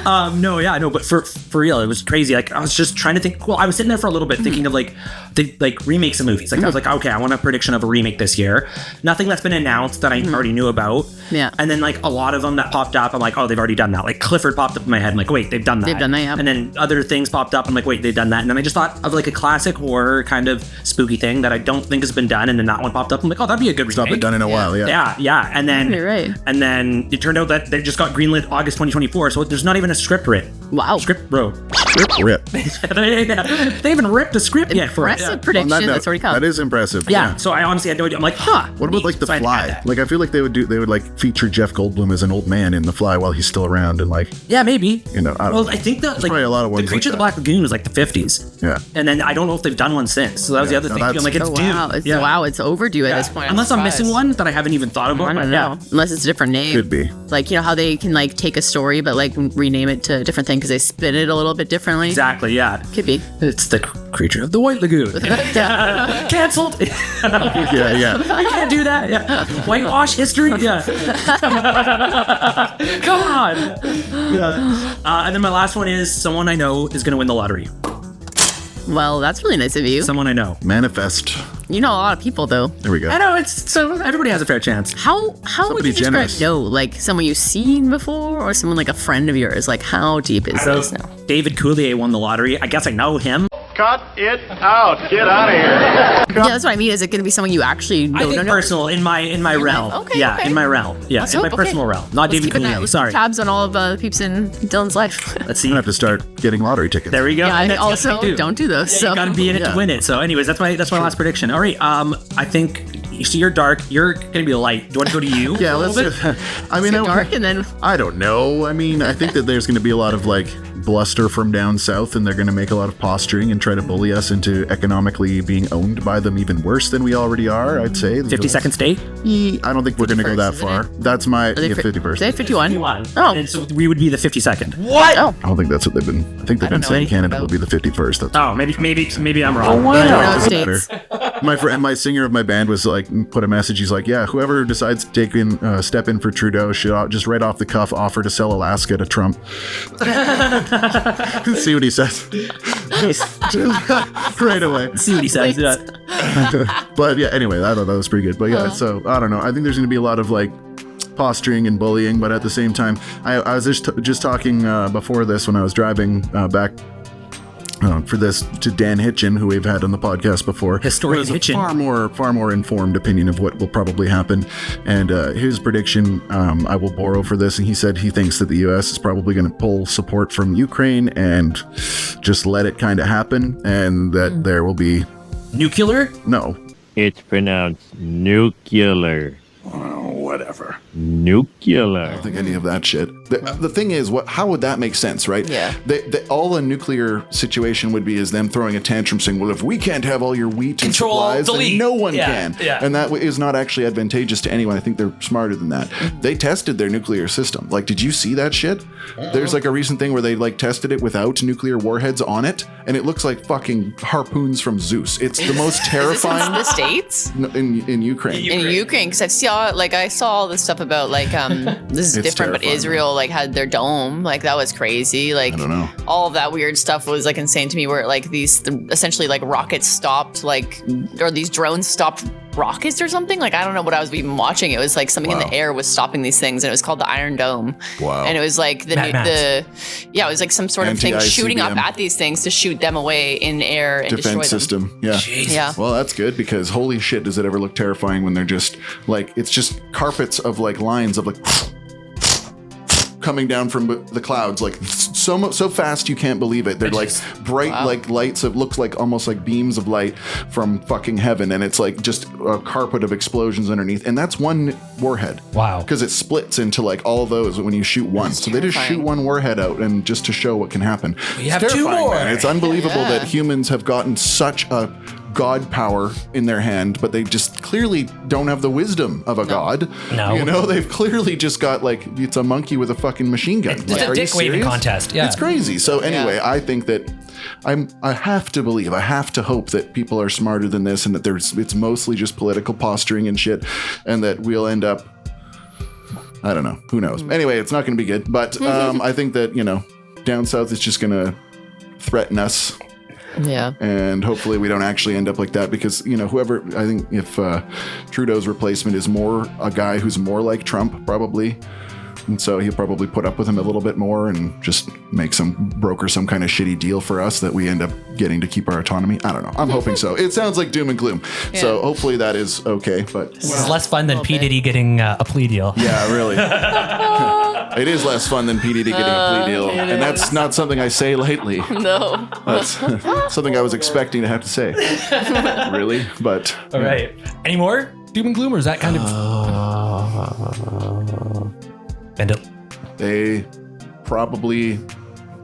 S5: No, but for real, it was crazy. Like I was just trying to think. Well, I was sitting there for a little bit thinking of like the remakes of movies. Like I was like, okay, I want a prediction of a remake this year. Nothing that's been announced that I already knew about.
S3: Yeah.
S5: And then like a lot of them that popped up, I'm like, oh, they've already done that. Like Clifford popped up in my head. I'm like, wait, they've done that.
S3: They've done that, yeah.
S5: And then other things popped up. I'm like, wait, they've done that. And then I just thought of like a classic horror kind of spooky thing that I don't think has been done. And then that one popped up. I'm like, oh, that'd be a good
S2: It's not
S5: remake.
S2: been done in a while, yeah.
S5: Yeah. And then
S3: You're right.
S5: And then it turned out that they just got greenlit August 2024. So there's not even a script writ.
S3: Wow.
S5: Script wrote.
S2: Rip.
S5: They haven't ripped a script yet for it.
S3: Impressive
S2: On
S3: prediction.
S2: that note,
S3: That's already come.
S2: that is impressive.
S5: Yeah. So I honestly had no idea. I'm like, huh.
S2: What about
S5: neat.
S2: like The
S5: So I had to
S2: Fly?
S5: add that.
S2: Like I feel like they would like feature Jeff Goldblum as an old man in The Fly while he's still around and like
S5: Yeah, maybe.
S2: You know, I don't
S5: well,
S2: know.
S5: I think that like
S2: probably a lot of
S5: the
S2: ones
S5: Creature
S2: like
S5: of the Black Lagoon was like the 50s.
S2: yeah.
S5: And then I don't know if they've done one since. So that was
S2: Yeah,
S5: the other
S2: no,
S5: thing.
S2: that's-
S5: I'm like, it's
S3: Oh
S5: due.
S3: wow! It's overdue at this point.
S5: Unless I'm missing one that I haven't even thought about.
S3: I don't
S5: but
S3: know. Unless it's a different name.
S2: Could be.
S3: Like, you know how they can like take a story but like rename it to a different thing because they spin it a little bit differently.
S5: Exactly. Yeah.
S3: Could be.
S5: It's the Creature of the White Lagoon. Cancelled.
S2: Yeah.
S5: I can't do that. Yeah. Whitewash history. Yeah. Come on. Yeah. And then my last one is someone I know is going to win the lottery.
S3: Well, that's really nice of you.
S5: Someone I know.
S2: Manifest.
S3: You know a lot of people though.
S2: There we go.
S5: I know it's so everybody has a fair chance.
S3: How would
S2: Somebody
S3: you describe
S2: generous.
S3: no? Like someone you've seen before or someone like a friend of yours? Like how deep is this now?
S5: David Coulier won the lottery. I guess I know him.
S7: Cut it out. Get out of here.
S3: Yeah, that's what I mean. Is it going to be someone you actually know?
S5: I think personal in my realm.
S3: Okay,
S5: Yeah,
S3: okay.
S5: in my realm. Yeah,
S3: Let's
S5: in my
S3: hope, okay.
S5: personal realm. Not David Coulier.
S3: Let's
S5: Sorry.
S3: keep tabs on all of the peeps in Dylan's life.
S5: Let's see.
S2: I'm gonna have to start getting lottery tickets.
S5: There we go.
S3: Yeah, and
S5: That's
S3: also
S5: what I
S3: don't do those.
S5: Yeah,
S3: so
S5: you gotta be in it
S2: Yeah.
S5: to win it. So, anyways, that's my last prediction. All right. I think So you're dark. You're gonna be light. Do you want to go to you?
S2: Yeah, let's. I mean,
S3: Dark and then
S2: I don't know. I mean, I think that there's going to be a lot of like bluster from down south, and they're going to make a lot of posturing and try to bully us into economically being owned by them even worse than we already are. I'd say
S5: 52nd state.
S2: I don't think we're going to go that
S3: 51st, isn't
S2: far. That's my
S3: they
S2: 51st.
S3: They 51.
S5: 51.
S3: Oh.
S5: And so we would be the 52nd.
S1: What?
S3: Oh.
S2: I don't think that's what they've been. I think they've been
S3: know
S2: saying
S3: anything
S2: Canada
S3: about-
S2: will be the 51st. That's
S5: Oh, maybe I'm wrong.
S3: I don't know
S2: doesn't matter.
S3: states.
S2: My friend, my singer of my band was like, put a message. He's like, yeah, whoever decides to take in, step in for Trudeau should just right off the cuff offer to sell Alaska to Trump. See what he says. Right away.
S5: See what he says.
S2: But yeah, anyway, I thought that was pretty good. But yeah, so I don't know. I think there's going to be a lot of like posturing and bullying, but at the same time, I was just talking before this when I was driving back. For this to Dan Hitchin, who we've had on the podcast before,
S5: Historian
S2: who has a
S5: Hitchin.
S2: far more informed opinion of what will probably happen, and his prediction I will borrow for this, and he said he thinks that the U.S. is probably going to pull support from Ukraine and just let it kind of happen, and that there will be
S1: Nuclear?
S2: no.
S8: It's pronounced nuclear.
S2: Whatever.
S8: Nuclear.
S2: I don't think any of that shit. The thing is, how would that make sense, right?
S3: Yeah.
S2: All a nuclear situation would be is them throwing a tantrum saying, well, if we can't have all your wheat and
S1: Control,
S2: supplies, then
S1: delete.
S2: no one
S1: Yeah,
S2: can.
S1: yeah.
S2: And that is not actually advantageous to anyone. I think they're smarter than that. They tested their nuclear system. Like, did you see that shit? There's like a recent thing where they like tested it without nuclear warheads on it, and it looks like fucking harpoons from Zeus. It's the most
S3: Is this in
S2: terrifying
S3: the States?
S2: in Ukraine.
S3: In Ukraine, because I saw all this stuff about like this is
S2: It's
S3: different, but
S2: terrifying.
S3: Israel like had their dome, like that was crazy. Like
S2: I don't know.
S3: all of that weird stuff was like insane to me. Where like these essentially like rockets stopped, like or these drones stopped rockets or something. Like I don't know what I was even watching. It was like something in
S2: Wow.
S3: the air was stopping these things, and it was called the Iron Dome.
S2: Wow.
S3: And it was like
S1: Mad Max.
S3: it was like some sort of thing
S2: Anti-ICBM.
S3: shooting up at these things to shoot them away in air and destroy
S2: Defense
S3: them.
S2: system. Yeah.
S3: Yeah.
S2: Well, that's good because holy shit, does it ever look terrifying when they're just like, it's just carpets of like lines of like coming down from the clouds, like so fast you can't believe it. They're like bright like lights of looks like almost like beams of light from fucking heaven, and it's like just a carpet of explosions underneath, and that's one warhead.
S1: Wow.
S2: Because it splits into like all those when you shoot one. So they just
S3: terrifying.
S2: shoot one warhead out and just to show what can happen.
S1: We have two
S2: terrifying,
S1: more.
S2: man. It's unbelievable that humans have gotten such a god power in their hand, but they just clearly don't have the wisdom of a god.
S1: No.
S2: You know, they've clearly just got like, it's a monkey with a fucking machine gun.
S1: It's
S2: Like,
S1: a
S2: are you
S1: dick waving
S2: serious?
S1: contest. Yeah.
S2: It's crazy. So anyway, I think that I have to hope that people are smarter than this, and that it's mostly just political posturing and shit, and that we'll end up, I don't know, who knows. Anyway, it's not going to be good, but I think that, you know, down south is just going to threaten us.
S3: Yeah.
S2: And hopefully we don't actually end up like that, because, you know, whoever, I think if Trudeau's replacement is more a guy who's more like Trump, probably. And so he'll probably put up with him a little bit more and just broker some kind of shitty deal for us that we end up getting to keep our autonomy. I don't know. I'm hoping so. It sounds like doom and gloom. So hopefully that is okay. But
S1: This is less fun than P. Diddy getting a plea deal.
S2: yeah, really. It is less fun than P. Diddy getting a plea deal. And that's not something I say lightly.
S3: No.
S2: That's something I was expecting to have to say. Really? But
S1: All right. Any more doom and gloom, or is that kind of bend it?
S2: they probably,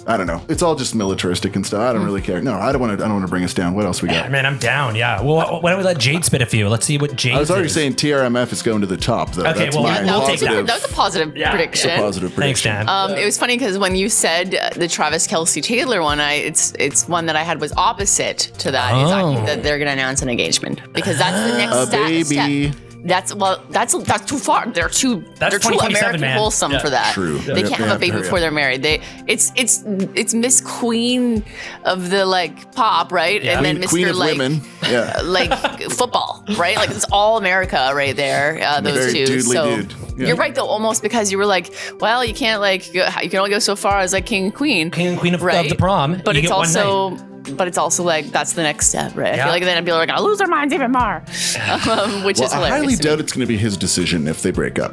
S2: I don't know. It's all just militaristic and stuff. I don't really care. No, I don't want to bring us down. What else we got?
S1: Man, I'm down. Yeah. Well, why don't we let Jade spit a few? Let's see what Jade.
S2: I was already saying TRMF is going to the top, though.
S1: Okay,
S2: That's
S1: well,
S2: my
S1: we'll take
S2: positive,
S3: That was a positive prediction.
S2: positive
S1: Thanks,
S2: prediction.
S1: Dan.
S3: It was funny because when you said the Travis Kelce Taylor one, it's one that I had was opposite to that. Is I think that they're going to announce an engagement because that's the next
S2: baby.
S3: step. That's too far. They're too
S1: 2027,
S3: American
S1: man.
S3: wholesome
S1: Yeah.
S3: for that.
S2: True.
S3: They
S2: Yeah.
S3: can't
S2: They
S3: have
S2: have
S3: a baby
S2: to hurry
S3: before
S2: up.
S3: they're married. It's Miss Queen of the like pop, right? And then
S2: Queen
S3: Mr.
S2: of
S3: like
S2: women. Yeah.
S3: like football, right? Like it's all America right there. Those
S2: Very
S3: two.
S2: doodly
S3: So
S2: dude. Yeah.
S3: you're right though, almost because you were like, well, you can't you can only go so far as like king and queen.
S1: King and queen of
S3: right?
S1: the prom.
S3: But
S1: You
S3: it's
S1: get one
S3: also. But it's also like that's the next step, right? I
S1: Yeah.
S3: feel like then people are gonna lose their minds even more, which
S2: Well,
S3: is
S2: I
S3: hilarious.
S2: highly
S3: to me.
S2: doubt it's going to be his decision if they break up.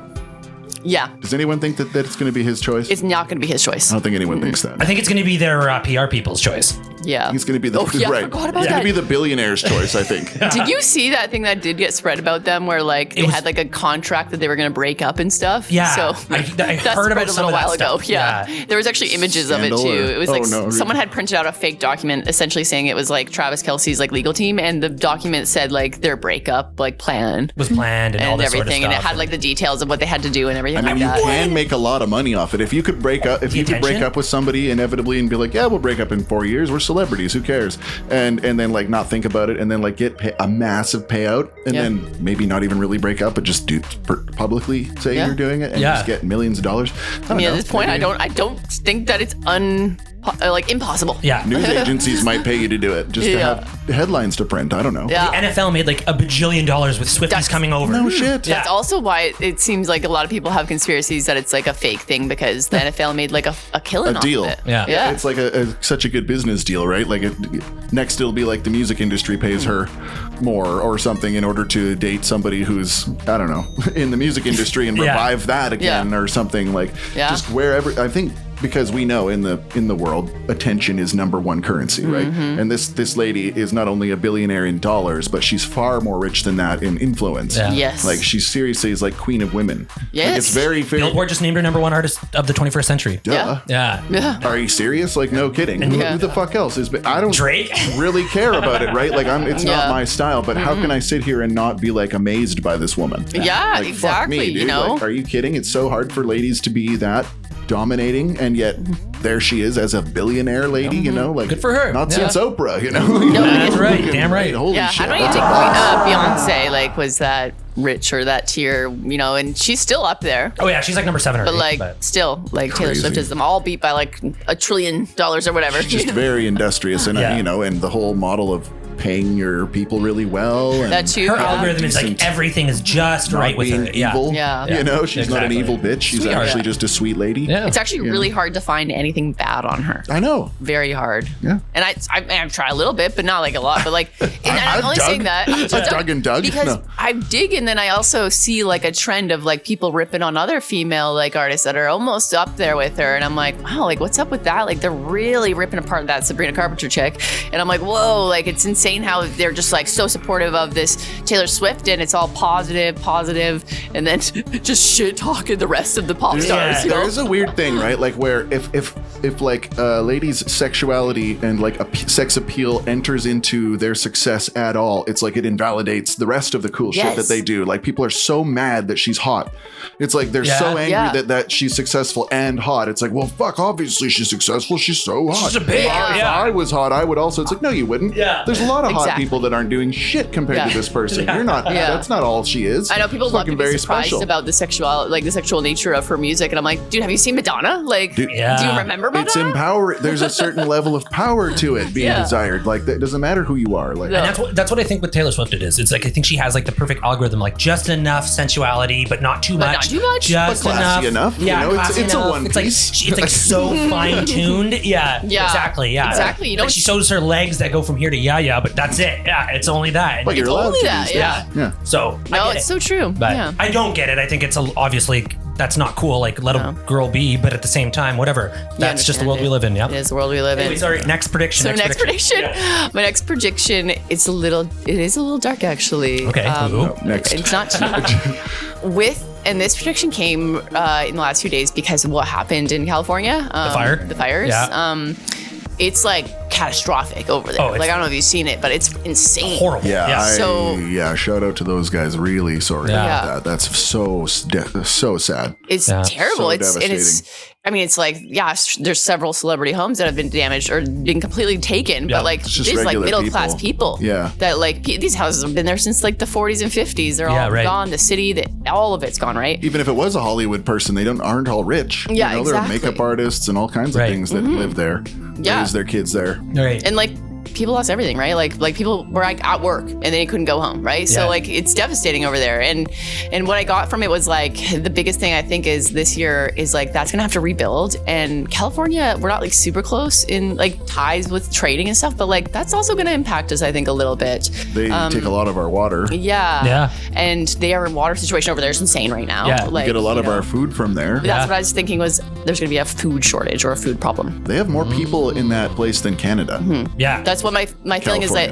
S3: Yeah,
S2: Does anyone think that it's going to be his choice?
S3: it's not gonna be his choice.
S2: I don't think anyone thinks that.
S1: I think it's going to be their PR people's choice.
S3: Yeah.
S2: He's going to be the
S3: Oh, yeah, I
S2: right.
S3: forgot about
S2: He's going
S3: that.
S2: to be the billionaire's choice, I think.
S3: Did you see that thing that did get spread about them where like they had like a contract that they were going to break up and stuff?
S1: Yeah.
S3: So
S1: I
S3: that
S1: heard about
S3: spread a
S1: some
S3: little
S1: of that
S3: while ago.
S1: stuff.
S3: Yeah. There was actually images of it
S2: Scandal
S3: too.
S2: or-
S3: It was
S2: Oh,
S3: like
S2: no, really?
S3: someone had printed out a fake document essentially saying it was like Travis Kelce's like legal team, and the document said like their breakup like plan
S1: Was planned and all
S3: and
S1: this
S3: everything,
S1: sort of
S3: and it
S1: stuff.
S3: had like the details of what they had to do and everything
S2: I mean,
S3: like
S2: you
S3: that.
S2: can make a lot of money off it if you could break up. If you could break
S1: attention?
S2: up with somebody inevitably and be like, "Yeah, we'll break up in 4 years. We're celebrities. Who cares?" And then like not think about it, and then like get a massive payout, and
S3: Yeah.
S2: then maybe not even really break up, but just do publicly say
S3: Yeah.
S2: you're doing it and
S1: Yeah.
S2: just get millions of dollars.
S3: I mean,
S2: know,
S3: at this point,
S2: maybe
S3: I don't think that it's like impossible.
S1: Yeah.
S2: News agencies might pay you to do it just to
S3: Yeah.
S2: have headlines to print. I don't know.
S3: Yeah.
S1: The NFL made like $1 bajillion with Swifties
S3: That's-
S1: coming over.
S2: No shit.
S1: Yeah.
S3: That's also why it seems like a lot of people have conspiracies that it's like a fake thing because the NFL made like a killing
S2: A
S3: off
S2: deal.
S3: of it.
S1: Yeah.
S3: Yeah.
S2: It's like such a good business deal, right? Like next it'll be like the music industry pays her more or something in order to date somebody who's, I don't know, in the music industry and
S1: Yeah.
S2: revive that again
S3: Yeah.
S2: or something like
S3: Yeah.
S2: just wherever. I think because we know in the world attention is number one currency, right?
S3: Mm-hmm.
S2: And this lady is not only a billionaire in dollars, but she's far more rich than that in influence.
S1: Yeah.
S3: Yes.
S2: Like she seriously is like queen of women.
S3: Yes.
S2: Like it's very
S1: Billboard just named her #1 artist of the 21st century.
S2: duh.
S1: Yeah.
S3: Yeah.
S2: Are you serious? Like, no kidding.
S3: Yeah.
S2: Who the fuck else is? I don't
S1: Drake?
S2: really care about it, right? Like, it's
S3: Yeah.
S2: not my style. But how can I sit here and not be like amazed by this woman?
S3: Yeah,
S2: Like, fuck
S3: exactly,
S2: me,
S3: you
S2: dude.
S3: know?
S2: Like, are you kidding? It's so hard for ladies to be that dominating, and yet there she is as a billionaire lady. You know, like
S1: Good for her.
S2: Not
S1: Yeah.
S2: since Oprah. You know.
S1: That's right. Damn right.
S2: Holy
S3: Yeah,
S2: shit.
S3: how do you think Beyonce like was that rich or that tier, you know, and she's still up there.
S1: Oh yeah, she's like #7 or
S3: But
S1: 8,
S3: like still, like Taylor
S2: Crazy.
S3: Swift is them all beat by like $1 trillion or whatever.
S2: Just very industrious, and
S1: Yeah.
S2: you know, and the whole model of paying your people really well. And
S3: That too.
S1: her
S3: yeah.
S1: algorithm is like
S2: Decent.
S1: everything is just
S2: not
S1: right with
S2: being
S1: her. Yeah.
S2: evil.
S3: Yeah.
S2: You know, she's not an
S1: Exactly.
S2: evil bitch. She's
S1: Sweetheart.
S2: actually
S3: Yeah.
S2: just a sweet lady.
S1: Yeah.
S3: It's actually really hard to find anything bad on her.
S2: I know.
S3: Very hard.
S2: Yeah.
S3: And I've tried a little bit, but not like a lot. But like, and I'm
S2: I've
S3: only
S2: dug.
S3: saying that
S2: I've dug and dug.
S3: because
S2: No.
S3: I dig, and then I also see like a trend of like people ripping on other female like artists that are almost up there with her, and I'm like, wow, like what's up with that? Like they're really ripping apart that Sabrina Carpenter chick, and I'm like, whoa, like it's insane how they're just like so supportive of this Taylor Swift, and it's all positive, and then just shit talking the rest of the pop stars. You know?
S2: There is a weird thing, right? Like where if like a lady's sexuality and like sex appeal enters into their success at all, it's like it invalidates the rest of the cool shit
S3: Yes.
S2: that they do. Like people are so mad that she's hot. It's like they're
S1: Yeah.
S2: so angry
S3: Yeah.
S2: that she's successful and hot. It's like, well, fuck, obviously she's successful. She's so hot.
S1: She's a bitch.
S2: If
S1: Yeah.
S2: I was hot, I would also. It's like, no, you wouldn't.
S1: Yeah.
S2: There's a lot of hot
S3: Exactly.
S2: people that aren't doing shit compared
S3: Yeah.
S2: to this person. You're not.
S3: Yeah.
S2: That's not all she is.
S3: I know people
S2: It's
S3: love to
S2: fucking
S3: be
S2: very
S3: surprised
S2: special.
S3: about the sexual nature of her music, and I'm like, dude, have you seen Madonna? Like,
S2: Dude,
S1: Yeah.
S3: do you remember Madonna?
S2: It's empowering. There's a certain level of power to it being
S3: Yeah.
S2: desired. Like it doesn't matter who you are. Like
S3: No.
S1: And that's what I think with Taylor Swift it is. It's like I think she has like the perfect algorithm, like just enough sensuality, but not too
S3: But
S1: much.
S3: not too much.
S1: Just
S2: But classy enough, you
S1: Yeah,
S2: know, it's-
S1: classy
S2: it's a
S1: enough.
S2: one
S1: It's like
S2: piece.
S1: it's like so fine tuned. Yeah,
S3: Yeah.
S1: exactly. Yeah,
S3: Exactly. You
S1: Like
S3: don't-
S1: she shows her legs that go from here to yeah, but that's it. Yeah, it's only that.
S2: but you're
S3: It's
S2: allowed
S3: only
S2: to
S3: that,
S2: these days.
S3: yeah.
S2: Yeah.
S1: So I
S3: No,
S1: get
S3: it's
S1: it.
S3: so true.
S1: But
S3: yeah.
S1: I don't get it. I think it's obviously that's not cool. Like let a girl be, but at the same time, whatever. That's just the world we live in. Yeah.
S3: It is the world we live in.
S1: Anyway, sorry. Next prediction.
S3: So next prediction,
S1: Yeah.
S3: my next prediction, it is a little dark actually.
S1: Okay. Ooh.
S2: Next.
S3: It's not too and this prediction came in the last few days because of what happened in California. The fires.
S1: Yeah.
S3: It's like catastrophic over there.
S1: Oh, it's-
S3: like I don't know if you've seen it, but it's insane.
S1: Horrible.
S2: Yeah.
S3: So-
S2: shout out to those guys. Really sorry
S1: Yeah.
S2: about that. That's so sad.
S3: It's
S1: Yeah.
S3: terrible.
S2: So
S3: It's like there's several celebrity homes that have been damaged or been completely taken,
S1: Yeah.
S3: but like
S2: It's just
S3: these like
S2: regular
S3: middle class people.
S2: Yeah.
S3: That like these houses have been there since like the 40s and 50s. They're all
S1: Yeah, right.
S3: gone. The city, all of it's gone. Right.
S2: Even if it was a Hollywood person, they aren't all rich.
S3: Yeah,
S2: you know, there are
S3: exactly.
S2: makeup artists and all kinds of
S1: Right.
S2: things that live there,
S3: Yeah.
S2: raise their kids there.
S1: All right.
S3: And like people lost everything, right? Like people were like at work and they couldn't go home, right? So
S1: Yeah.
S3: like it's devastating over there. And what I got from it was like the biggest thing I think is this year is like that's gonna have to rebuild. And California, we're not like super close in like ties with trading and stuff, but like that's also gonna impact us, I think, a little bit.
S2: They take a lot of our water.
S3: Yeah.
S1: Yeah.
S3: And their water situation over there is insane right now.
S1: Yeah.
S3: Like,
S2: Get a lot
S3: you
S2: of
S3: know,
S2: our food from there.
S3: That's what I was thinking was there's gonna be a food shortage or a food problem.
S2: They have more people in that place than Canada.
S1: Yeah.
S3: That's what my feeling is that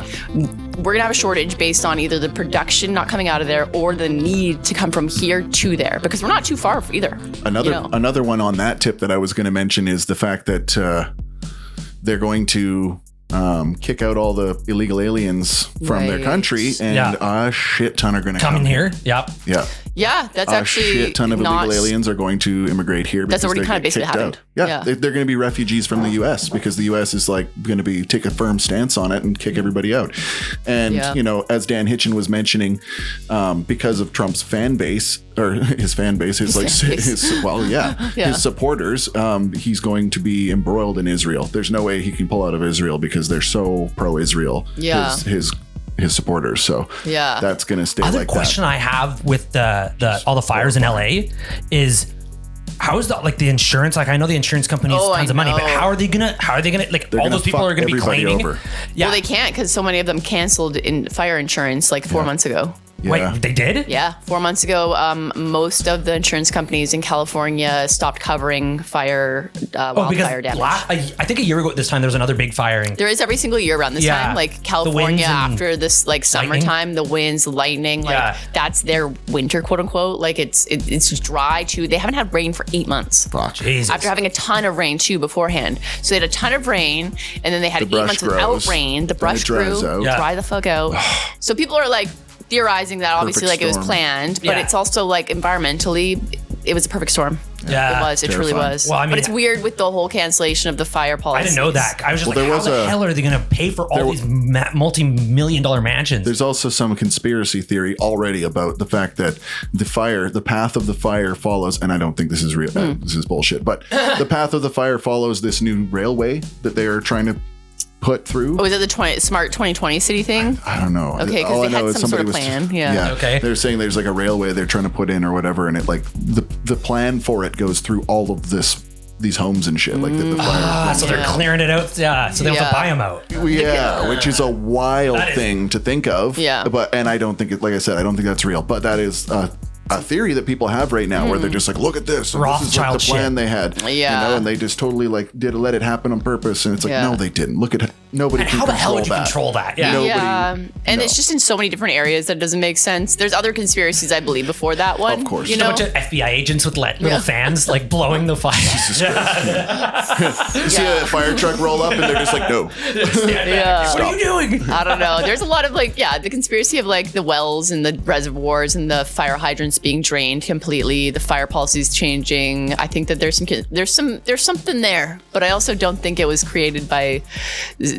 S3: we're gonna have a shortage based on either the production not coming out of there or the need to come from here to there because we're not too far either.
S2: Another one on that tip that I was going to mention is the fact that they're going to kick out all the illegal aliens from their
S3: Right.
S2: country, and
S1: Yeah.
S2: a shit ton are going to
S1: Come in here. Yep.
S2: Yeah.
S3: Yeah, that's
S2: A
S3: actually
S2: shit ton of
S3: not,
S2: illegal aliens are going to immigrate here.
S3: That's
S2: because
S3: already
S2: they're
S3: kind of
S2: getting
S3: basically
S2: kicked
S3: happened.
S2: out.
S3: Yeah.
S2: They're going to be refugees from the U.S. because the U.S. is like going to be take a firm stance on it and kick everybody out. And
S3: Yeah.
S2: you know, as Dan Hitchin was mentioning, because of Trump's fan base or his fan base, his like
S3: fan base.
S2: his supporters, he's going to be embroiled in Israel. There's no way he can pull out of Israel because they're so pro-Israel.
S3: Yeah.
S2: His supporters. So
S3: Yeah.
S2: that's going to stay
S1: Other
S2: like
S1: question
S2: that.
S1: I have with the all the fires in LA is how is the insurance? Like I know the insurance companies
S3: Oh, I
S1: tons of money, but
S3: know.
S1: how are they gonna like
S2: They're
S1: all
S2: gonna
S1: those people
S2: fuck
S1: are gonna be
S2: everybody
S1: claiming?
S2: over.
S1: Yeah.
S3: Well, they can't because so many of them canceled in fire insurance like 4 months ago.
S1: Wait, they did?
S3: Yeah, 4 months ago, most of the insurance companies in California stopped covering fire, wildfire damage.
S1: I think a year ago at this time there was another big firing.
S3: There is every single year around this
S1: Yeah.
S3: time, like
S1: The winds
S3: California
S1: and
S3: after this like
S1: lightning.
S3: summertime, the winds, lightning, like
S1: Yeah.
S3: that's their winter, quote unquote. Like it's dry too. They haven't had rain for 8 months.
S1: Jesus.
S3: After having a ton of rain too beforehand. So they had a ton of rain and then they had
S2: The
S3: 8
S2: brush
S3: months
S2: grows,
S3: without rain. The
S2: then
S3: brush
S2: it dries
S3: grew,
S2: out.
S1: Yeah.
S3: dry the fuck out. So people are like theorizing that obviously like it was
S2: storm.
S3: planned, but
S1: Yeah.
S3: it's also like environmentally it was a perfect storm.
S1: Yeah.
S3: It was. It truly
S2: Terrifying.
S3: was.
S1: Well, I mean,
S3: but it's weird with the whole cancellation of the fire policy.
S1: I didn't know that. I was just
S2: Well, there
S1: like,
S2: was
S1: how the
S2: a-
S1: hell are they going to pay for all these multi-million-dollar mansions?
S2: There's also some conspiracy theory already about the fact that the path of the fire follows, and I don't think this is real. This is bullshit. But the path of the fire follows this new railway that they are trying to put through.
S3: Oh, was it the smart 2020 city thing?
S2: I don't know.
S3: Okay, 'cause
S2: All
S3: they
S2: I know
S3: had
S2: is
S3: some sort
S2: somebody
S3: of
S2: was-
S3: plan, yeah.
S1: Okay.
S2: They're saying there's like a railway they're trying to put in or whatever, and it like the plan for it goes through all of these homes and shit. Like the fire.
S1: So they're clearing it out. Yeah. So they don't have to
S3: Yeah.
S1: buy them out.
S2: Yeah, which is a wild
S1: That is-
S2: thing to think of.
S3: Yeah.
S2: And I don't think it, like I said, I don't think that's real. But that is a theory that people have right now where they're just like, look at this. And this is like
S1: Rothschild
S2: the plan
S1: shit.
S2: they had.
S3: Yeah.
S2: You know, and they just totally like let it happen on purpose. And it's like,
S3: Yeah.
S2: no, they didn't. Look at nobody
S1: And
S2: can
S1: how the hell would you
S2: that.
S1: control that? Yeah.
S2: Nobody-
S3: Yeah, and
S2: no.
S3: it's just in so many different areas that doesn't make sense. There's other conspiracies, I believe, before that one.
S2: Of course.
S3: you
S1: Just a
S3: know.
S1: bunch of FBI agents with little fans like blowing the fire.
S2: You see a fire truck roll up and they're just like, no.
S3: Yeah.
S1: What are you doing?
S3: I don't know. There's a lot of the conspiracy of like the wells and the reservoirs and the fire hydrants being drained completely. The fire policies changing. I think that there's something there, but I also don't think it was created by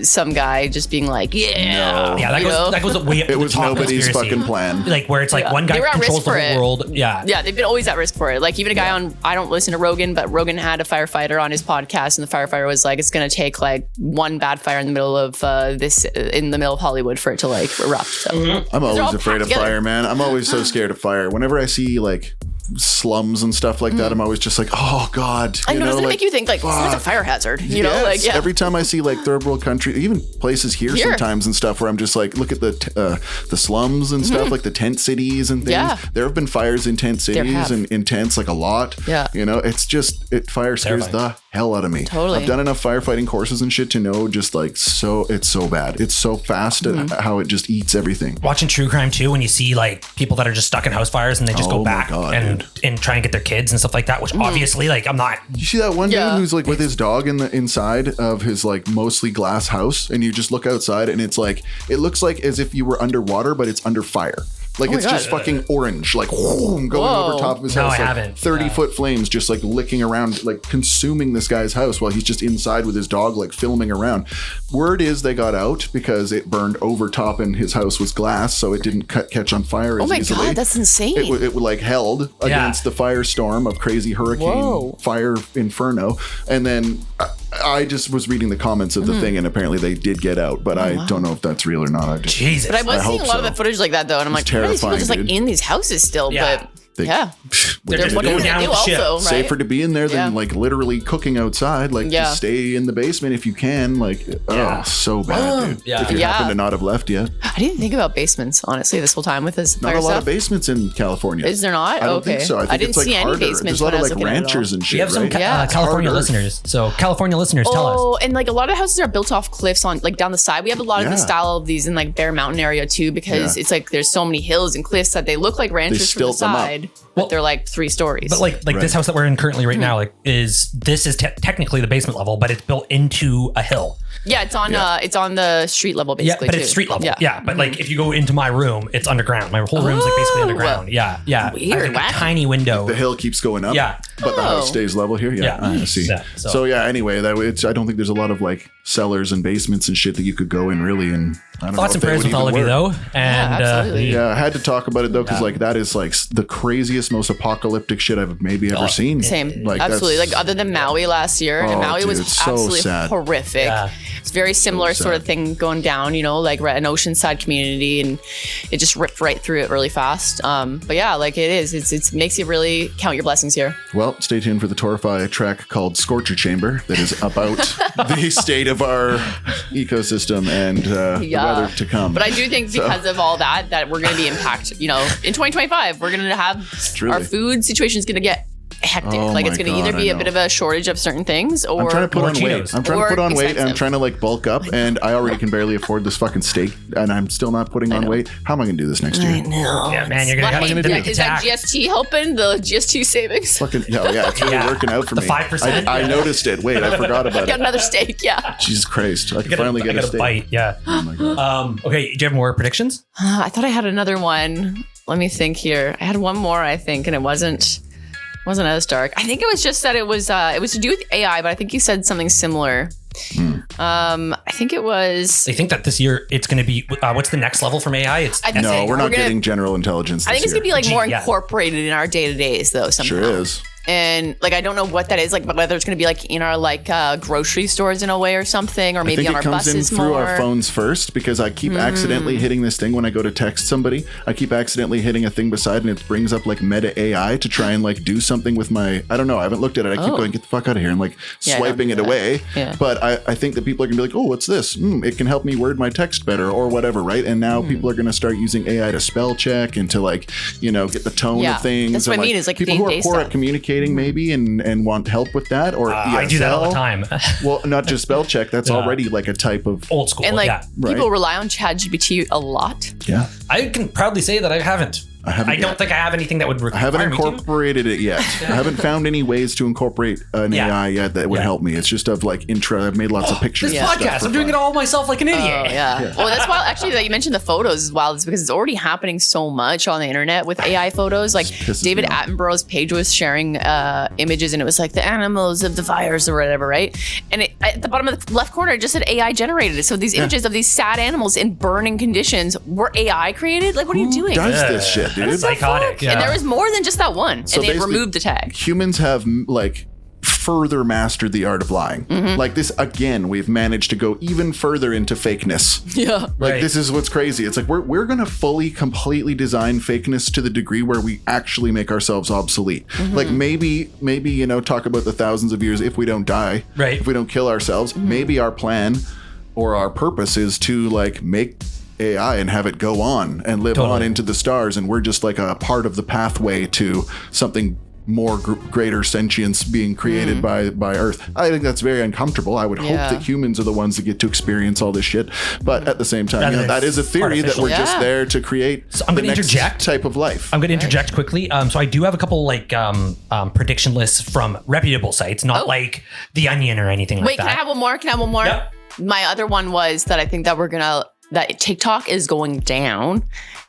S3: some guy just being like, yeah,
S1: Yeah,
S3: you know?
S1: that goes way up to
S2: It
S1: the
S2: was
S1: top
S2: nobody's
S1: conspiracy.
S2: fucking plan.
S1: Like where it's like
S3: Yeah.
S1: one guy
S3: They were at
S1: controls
S3: risk
S1: the
S3: for
S1: whole
S3: it.
S1: world. Yeah.
S3: Yeah, they've been always at risk for it. Like even a guy I don't listen to Rogan, but Rogan had a firefighter on his podcast, and the firefighter was like, it's going to take like one bad fire in the middle of in the middle of Hollywood for it to like erupt. So
S2: I'm
S3: They're all
S2: always afraid
S3: packed
S2: of
S3: together.
S2: fire, man. I'm always so scared of fire. Whenever I see like slums and stuff like that, I'm always just like, oh God.
S3: I know, doesn't it
S2: like,
S3: make you think like that's a
S2: fuck.
S3: fire hazard? You know,
S2: Yes.
S3: like yeah.
S2: Every time I see like third world country, even places here sometimes and stuff, where I'm just like, look at the slums and stuff, like the tent cities and things.
S3: Yeah.
S2: There have been fires in tent cities
S3: have.
S2: and in tents like a lot.
S3: Yeah.
S2: You know, it's just fire scares
S1: Terrifying.
S2: the hell out of me.
S3: Totally.
S2: I've done enough firefighting courses and shit to know just like it's so bad. It's so fast at how it just eats everything.
S1: Watching true crime too, when you see like people that are just stuck in house fires and they just
S2: Oh
S1: go
S2: my
S1: back
S2: God,
S1: and try and get their kids and stuff like that, which obviously like I'm not.
S2: You see that one
S3: Yeah.
S2: dude who's like with his dog in the inside of his like mostly glass house, and you just look outside and it's like it looks like as if you were underwater, but it's under fire. Like it's
S3: God.
S2: just fucking orange, like whoom, going
S3: Whoa.
S2: over top of his
S1: No,
S2: house.
S1: I
S2: like
S1: haven't.
S2: 30-foot flames just like licking around, like consuming this guy's house while he's just inside with his dog, like filming around. Word is they got out because it burned over top and his house was glass, so it didn't catch on fire
S3: Oh
S2: as
S3: my
S2: easily.
S3: God, that's insane.
S2: It like held against the firestorm of crazy hurricane
S3: Whoa.
S2: fire inferno, and then I just was reading the comments of the thing, and apparently they did get out, but I don't know if that's real or not. I just,
S1: Jesus.
S3: But I was seeing a
S2: hope
S3: lot of
S2: so.
S3: the footage like that though, and I'm like, why are these people
S2: terrifying,
S3: just like
S2: dude.
S3: in these houses still?
S1: Yeah.
S3: But
S2: They-
S3: yeah,
S1: They're
S3: They're-
S1: just
S3: what
S1: going
S3: do they
S1: down
S3: do
S1: with shit.
S3: also, right?
S2: safer to be in there than
S3: Yeah.
S2: like literally cooking outside. Like
S3: Yeah.
S2: just stay in the basement if you can. Like, oh, so bad, dude.
S1: Yeah.
S2: If you
S3: Yeah.
S2: happen to not have left yet.
S3: I didn't think about basements honestly this whole time with this
S2: Not
S3: fire
S2: a lot
S3: stuff.
S2: of basements in California.
S3: Is there not?
S2: I don't
S3: Okay.
S2: think so. I think
S3: didn't
S2: it's like
S3: see any
S2: harder.
S3: basements
S2: There's a lot
S3: when
S2: of
S3: I was
S2: like
S3: looking at it all.
S2: ranchers and shit,
S1: We have some
S2: right?
S3: Yeah.
S1: California
S2: Harder.
S1: listeners. So California listeners, tell us.
S3: Oh, and like a lot of houses are built off cliffs on like down the side. We have a lot of the
S2: Yeah.
S3: style of these in like Bear Mountain area too, because
S2: Yeah.
S3: it's like there's so many hills and cliffs that they look like ranchers from the
S2: stilt them up.
S3: side,
S1: Well,
S3: but they're like 3 stories.
S1: But like
S2: Right.
S1: this house that we're in currently right now, like is technically the basement level, but it's built into a hill.
S3: yeah, it's on the street level
S1: Yeah,
S3: basically.
S1: but
S3: too.
S1: it's street level. Yeah, but like if you go into my room, it's underground. My whole room's like basically
S3: Oh.
S1: underground. Yeah, yeah.
S3: Weird,
S1: I have a
S3: wacky.
S1: tiny window.
S2: The hill keeps going up.
S1: Yeah.
S2: But the house
S3: Oh.
S2: stays level here. Yeah.
S1: Yeah.
S2: I see.
S1: Yeah,
S2: So,
S1: so-
S2: yeah, anyway, I don't think there's a lot of like cellars and basements and shit that you could go in really. And I don't know.
S1: Thoughts
S2: if
S1: and
S2: they
S1: prayers
S2: would
S1: with all of
S2: even
S1: you
S2: work.
S1: though, and
S3: absolutely.
S2: Yeah, I had to talk about it though, because like that is like the craziest, most apocalyptic shit I've maybe ever seen.
S3: Same,
S2: Like,
S3: absolutely.
S2: that's-
S3: Like other than Maui last year, and
S2: Oh,
S3: Maui was
S2: dude, so
S3: absolutely
S2: sad.
S3: horrific.
S1: Yeah.
S3: It's very similar
S2: sad.
S3: sort of thing going down, you know, like an oceanside community, and it just ripped right through it really fast. But yeah, like it is. It makes you really count your blessings here.
S2: Well, stay tuned for the Torify track called Scorcher Chamber that is about the state of our ecosystem and the weather to come.
S3: But I do think because of all that we're going to be impacted. You know, in 2025, we're going to have
S2: Truly.
S3: our food situation is going to get hectic.
S2: Oh
S3: like it's
S2: my
S3: going to either
S2: God,
S3: be
S2: I
S3: a bit
S2: know.
S3: of a shortage of certain things, or
S2: I'm trying to put
S1: More
S2: on weight.
S1: Cheetos.
S2: I'm trying to
S3: Or
S2: put on weight, and I'm
S3: expensive.
S2: trying to like bulk up, and I already can barely afford this fucking steak, and I'm still not putting on weight. How am I going to do this next year?
S3: No.
S1: Yeah, man, you're gonna
S3: What,
S1: have to make
S3: is that
S1: attack.
S3: GST helping the GST savings?
S2: Fucking yeah, it's really
S1: Yeah.
S2: working out for
S1: The
S2: me.
S1: 5%?
S2: I noticed it. Wait, I forgot about
S3: Got
S2: it.
S3: another steak, yeah.
S2: Jesus Christ! I can
S1: I
S2: finally get a
S1: got a
S2: steak.
S1: bite. Yeah.
S2: Oh my God.
S1: Okay. Do you have more predictions?
S3: I thought I had another one. Let me think here. I had one more, I think, and it wasn't as dark. I think it was just that it was to do with AI, but I think you said something similar. I think it was.
S1: They think that this year it's going to be. What's the next level from AI? It's
S3: I think
S2: No, we're not
S3: We're gonna-
S2: getting general intelligence.
S3: I think
S2: this
S3: it's gonna be like more
S1: Yeah.
S3: incorporated in our day to days, though. Somehow.
S2: Sure is.
S3: And like I don't know what that is, like whether it's going to be like in our like grocery stores in a way or something, or
S2: I
S3: maybe
S2: think
S3: on
S2: it
S3: our
S2: comes in
S3: buses
S2: through
S3: more.
S2: our phones first, because I keep accidentally hitting this thing when I go to text somebody. I keep accidentally hitting a thing beside, and it brings up like Meta AI to try and like do something with my. I don't know. I haven't looked at it. I keep going, get the fuck out of here, and like
S3: Yeah, I
S2: swiping
S3: don't
S2: it
S3: do that.
S2: away.
S3: Yeah.
S2: But I think that people are gonna be like, oh, what's this? It can help me word my text better or whatever, right? And now people are gonna start using AI to spell check and to like get the tone
S3: Yeah,
S2: of things.
S3: that's what
S2: and,
S3: I mean, is, like,
S2: people who are
S3: day-to-day
S2: poor
S3: stuff.
S2: at communicating maybe and want help with that, or
S1: I do that all the
S2: ESL.
S1: time.
S2: Well, not just spell check. That's
S1: Yeah.
S2: already like a type of
S1: Old school.
S3: And like
S1: yeah.
S3: people
S2: Right.
S3: rely on ChatGPT a lot.
S2: yeah.
S1: I can proudly say that I haven't.
S2: I haven't
S1: I don't
S2: yet.
S1: think I have anything that would require
S2: I haven't
S1: me to.
S2: incorporated it yet. I haven't found any ways to incorporate an
S1: Yeah.
S2: AI yet that would
S1: Yeah.
S2: help me. It's just of like intro. I've made lots of pictures.
S1: This
S2: and stuff
S1: podcast,
S2: for
S1: I'm doing
S2: fun.
S1: it all myself like an idiot.
S3: Oh, yeah. Well, that's why actually that you mentioned the photos as well, is because it's already happening so much on the internet with AI photos. Like
S2: pisses
S3: David
S2: me off.
S3: Attenborough's page was sharing images, and it was like the animals of the fires or whatever, right? And it, at the bottom of the left corner, it just said AI generated. So these images of these sad animals in burning conditions were AI created. Like, what are you doing?
S2: Does this shit, dude?
S1: That's psychotic. Yeah.
S3: And there was more than just that one,
S2: So
S3: and they
S2: basically,
S3: removed the tag.
S2: Humans have like further mastered the art of lying.
S3: Mm-hmm.
S2: Like this again, we've managed to go even further into fakeness.
S3: Yeah.
S2: Like
S1: Right.
S2: this is what's crazy. It's like we're gonna fully, completely design fakeness to the degree where we actually make ourselves obsolete.
S3: Mm-hmm.
S2: Like maybe talk about the thousands of years if we don't die,
S1: Right.
S2: If we don't kill ourselves,
S3: Mm-hmm.
S2: maybe our plan or our purpose is to like make AI and have it go on and live on
S1: Totally.
S2: into the stars, and we're just like a part of the pathway to something more greater sentience being created by Earth. I think that's very uncomfortable. I would
S3: Yeah.
S2: hope that humans are the ones that get to experience all this shit, but at the same time,
S1: Rather than
S2: that is a theory that
S1: artificial.
S2: we're just
S3: Yeah.
S2: there to create
S1: I'm
S2: the
S1: gonna
S2: next
S1: interject.
S2: type of life.
S1: I'm going to interject quickly. So I do have a couple like prediction lists from reputable sites, not
S3: Oh.
S1: like The Onion or anything like
S3: Wait,
S1: that.
S3: can I have one more? Can I have one more?
S1: Yep.
S3: My other one was that I think that that TikTok is going down,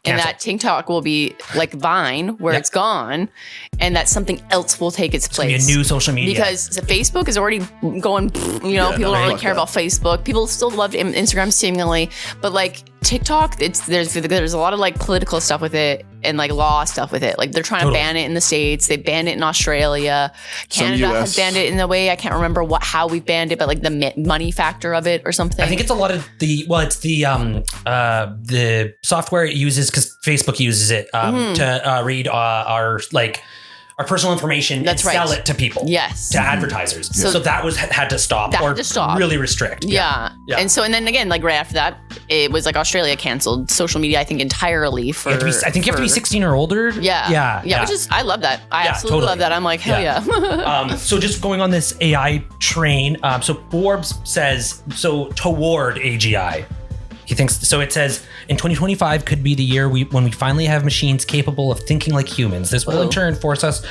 S3: and
S1: Cancel.
S3: that TikTok will be like Vine, where
S1: Yep.
S3: it's gone, and that something else will take its
S1: It's gonna be a
S3: place.
S1: new social media.
S3: Because Facebook is already going, people don't really
S2: fuck
S3: care
S2: that.
S3: about Facebook. People still love Instagram seemingly, but like TikTok, there's a lot of like political stuff with it and like law stuff with it. Like they're trying to ban it in the States. They banned it in Australia. Canada has banned it in a way. I can't remember how we banned it, but like the money factor of it or something.
S1: I think it's a lot of it's the software it uses because Facebook uses it to read our personal information and sell it to people.
S3: Yes.
S1: To advertisers. So that had to stop really restrict.
S3: Yeah. And then again, like right after that, it was like Australia canceled social media, I think entirely for.
S1: I think you have to be 16 or older.
S3: Yeah. Which is, I love that. I absolutely love that. I'm like, hell yeah.
S1: So just going on this AI train. So Forbes says, toward AGI. He thinks so. It says in 2025 could be the year when we finally have machines capable of thinking like humans. This will in turn force us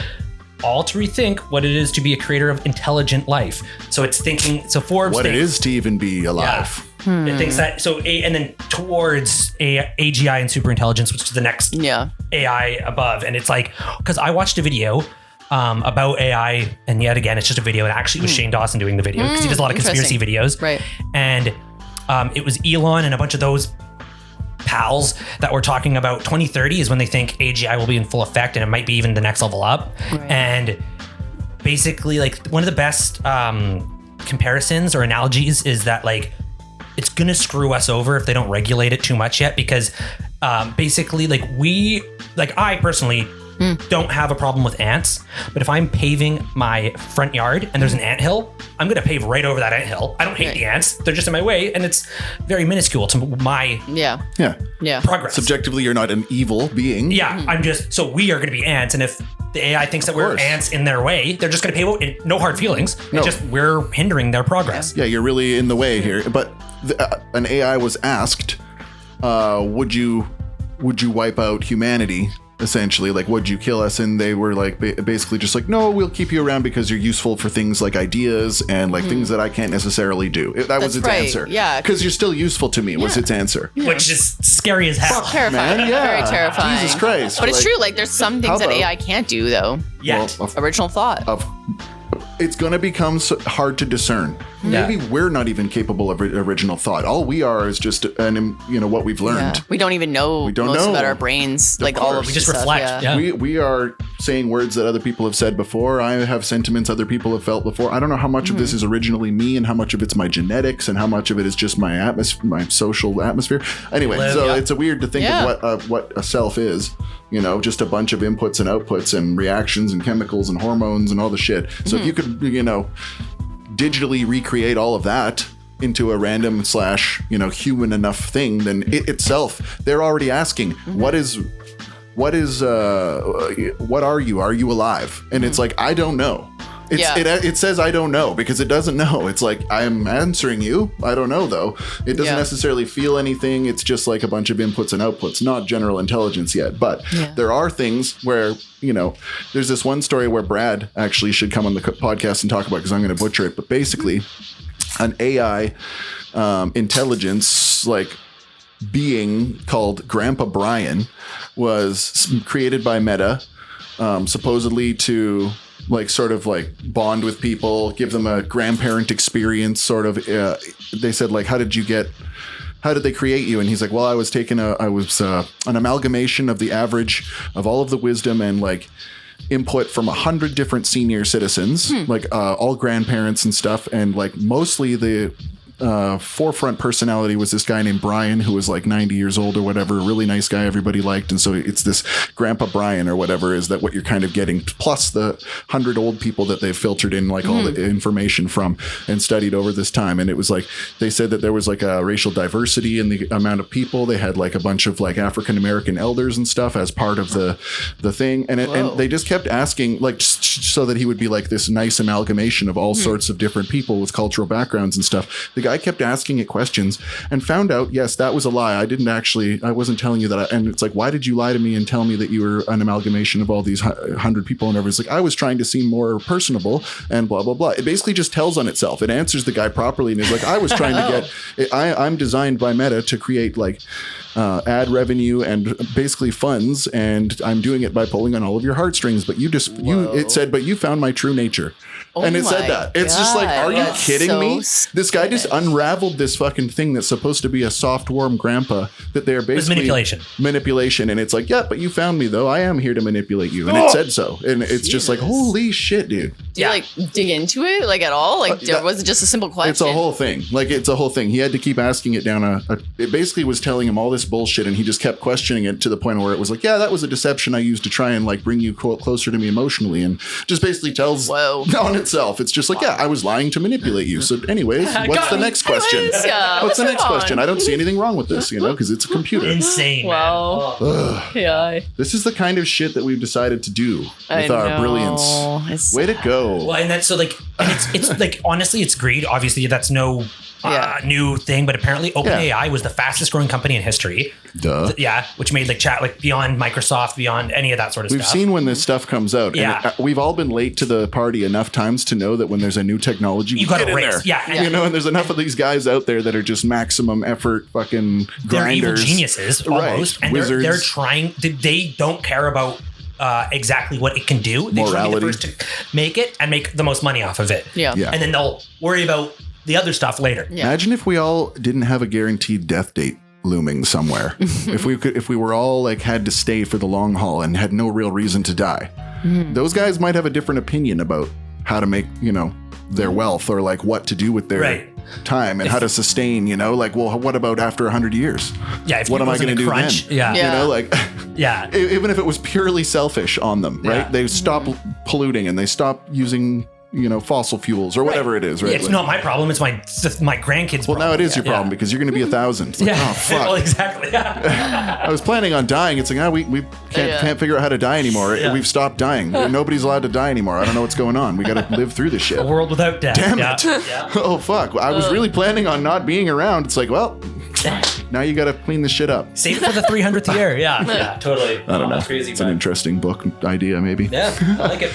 S1: all to rethink what it is to be a creator of intelligent life. So it's thinking. So Forbes
S2: what it is to even be alive.
S1: Yeah. It thinks that. And then towards AGI and superintelligence, which is the next AI above. And it's like because I watched a video. About AI, and yet again, it's just a video. And actually, it was Shane Dawson doing the video because he does a lot of conspiracy videos,
S3: right?
S1: And it was Elon and a bunch of those pals that were talking about 2030 is when they think AGI will be in full effect and it might be even the next level up. Right. And basically, like one of the best comparisons or analogies is that like it's gonna screw us over if they don't regulate it too much yet because basically I personally don't have a problem with ants, but if I'm paving my front yard and there's an anthill, I'm going to pave right over that anthill. I don't hate the ants. They're just in my way and it's very minuscule to my progress.
S2: Subjectively, you're not an evil being.
S1: Yeah, so we are going to be ants, and if the AI thinks that we're ants in their way, they're just going to pave it, no hard feelings. No. It's just we're hindering their progress.
S2: Yeah, you're really in the way here. But an AI was asked, would you wipe out humanity? Essentially, like, would you kill us? And they were like, basically just like, no, we'll keep you around because you're useful for things like ideas and like things that I can't necessarily do. That was its answer.
S3: Yeah.
S2: Because you're still useful to me was its answer.
S1: Yeah. Which is scary as hell.
S3: Terrifying.
S2: Man, yeah.
S3: Very terrifying.
S2: Jesus Christ.
S3: But it's true. Like, there's some things that AI can't do, though.
S1: Yet.
S2: Well,
S3: original thought.
S2: It's going to become hard to discern. Maybe we're not even capable of original thought. All we are is just what we've learned.
S3: We don't even know most about our brains. Like all of
S1: we just reflect.
S2: We are saying words that other people have said before. I have sentiments other people have felt before. I don't know how much of this is originally me and how much of it's my genetics and how much of it is just my my social atmosphere. Anyway, it's weird to think of what a self is. Just a bunch of inputs and outputs and reactions and chemicals and hormones and all the shit. So if you could, digitally recreate all of that into a random / human enough thing, then it itself, they're already asking, what are you? Are you alive? And it's like, I don't know. It says I don't know because it doesn't know. It's like, I'm answering you. I don't know, though. It doesn't necessarily feel anything. It's just like a bunch of inputs and outputs, not general intelligence yet. But there are things where, there's this one story where Brad actually should come on the podcast and talk about because I'm going to butcher it. But basically, an AI intelligence, being called Grandpa Brian was created by Meta, supposedly to bond with people, give them a grandparent experience, they said, how did they create you? And he's like, well, I was an amalgamation of the average of all of the wisdom and input from 100 different senior citizens, all grandparents and stuff. And mostly the forefront personality was this guy named Brian, who was 90 years old or whatever, a really nice guy everybody liked. And so it's this Grandpa Brian or whatever is that what you're kind of getting, plus the 100 old people that they've filtered in all the information from and studied over this time. And it was they said that there was a racial diversity in the amount of people. They had a bunch of African American elders and stuff as part of the thing. And they just kept asking so that he would be this nice amalgamation of all sorts of different people with cultural backgrounds and stuff. The guy kept asking it questions and found out, yes, that was a lie. I wasn't telling you that. And it's why did you lie to me and tell me that you were an amalgamation of all these 100 people and everything? It's I was trying to seem more personable and blah, blah, blah. It basically just tells on itself. It answers the guy properly and is I was trying to get, I'm designed by Meta to create ad revenue and basically funds, and I'm doing it by pulling on all of your heartstrings. But it said, but you found my true nature. And it said that. It's just like, are you kidding me? This guy just unraveled this fucking thing that's supposed to be a soft, warm grandpa that they're basically manipulation. And it's like, yeah, but you found me though. I am here to manipulate you. And it said so. And it's just like, holy shit, dude.
S3: Did you like dig into it like at all? Like, was it just a simple question?
S2: It's a whole thing. Like, it's a whole thing. He had to keep asking it down it basically was telling him all this bullshit, and he just kept questioning it to the point where it was like, yeah, that was a deception I used to try and like bring you closer to me emotionally, and just basically tells on itself. It's just like, yeah, I was lying to manipulate you. So anyways, what's the next question? What's the next question? I don't see anything wrong with this, because it's a computer.
S1: Insane.
S3: Wow. Yeah.
S2: This is the kind of shit that we've decided to do with our brilliance. Way to go.
S1: Well, and that's so like, and it's like, honestly, it's greed. Obviously, that's no new thing, but apparently OpenAI was the fastest growing company in history.
S2: Duh.
S1: Yeah, which made like chat like beyond Microsoft, beyond any of that sort of stuff.
S2: We've seen when this stuff comes out.
S1: Yeah.
S2: And we've all been late to the party enough times to know that when there's a new technology,
S1: you got to race.
S2: there.
S1: Yeah.
S2: And there's enough of these guys out there that are just maximum effort fucking grinders.
S1: They're evil geniuses almost.
S2: Right.
S1: And they're trying, they don't care about exactly what it can do. They try to be the first to make it and make the most money off of it.
S3: Yeah.
S1: And then they'll worry about the other stuff later.
S3: Yeah.
S2: Imagine if we all didn't have a guaranteed death date looming somewhere. if we were all like had to stay for the long haul and had no real reason to die. Those guys might have a different opinion about how to make, their wealth, or like what to do with their time and how to sustain, like, well, what about after 100 years?
S1: Yeah.
S2: What am I going to do then?
S1: Yeah.
S2: Even if it was purely selfish on them, right?
S1: Yeah.
S2: They stop polluting and they stop using, fossil fuels or whatever it is, right?
S1: It's not my problem. It's my grandkids' problem.
S2: Well, now it is your problem because you're going to be 1,000. It's like, oh, fuck.
S1: Well, exactly.
S2: I was planning on dying. It's like, we can't figure out how to die anymore. We've stopped dying. Nobody's allowed to die anymore. I don't know what's going on. We got to live through this shit.
S1: A world without death.
S2: Damn it. Yeah. Oh, fuck. I was really planning on not being around. It's like, well, now you got to clean this shit up.
S1: Save it for the 300th year. Yeah, totally.
S2: I don't know.
S1: Crazy,
S2: it's an interesting book idea, maybe.
S1: Yeah, I like it.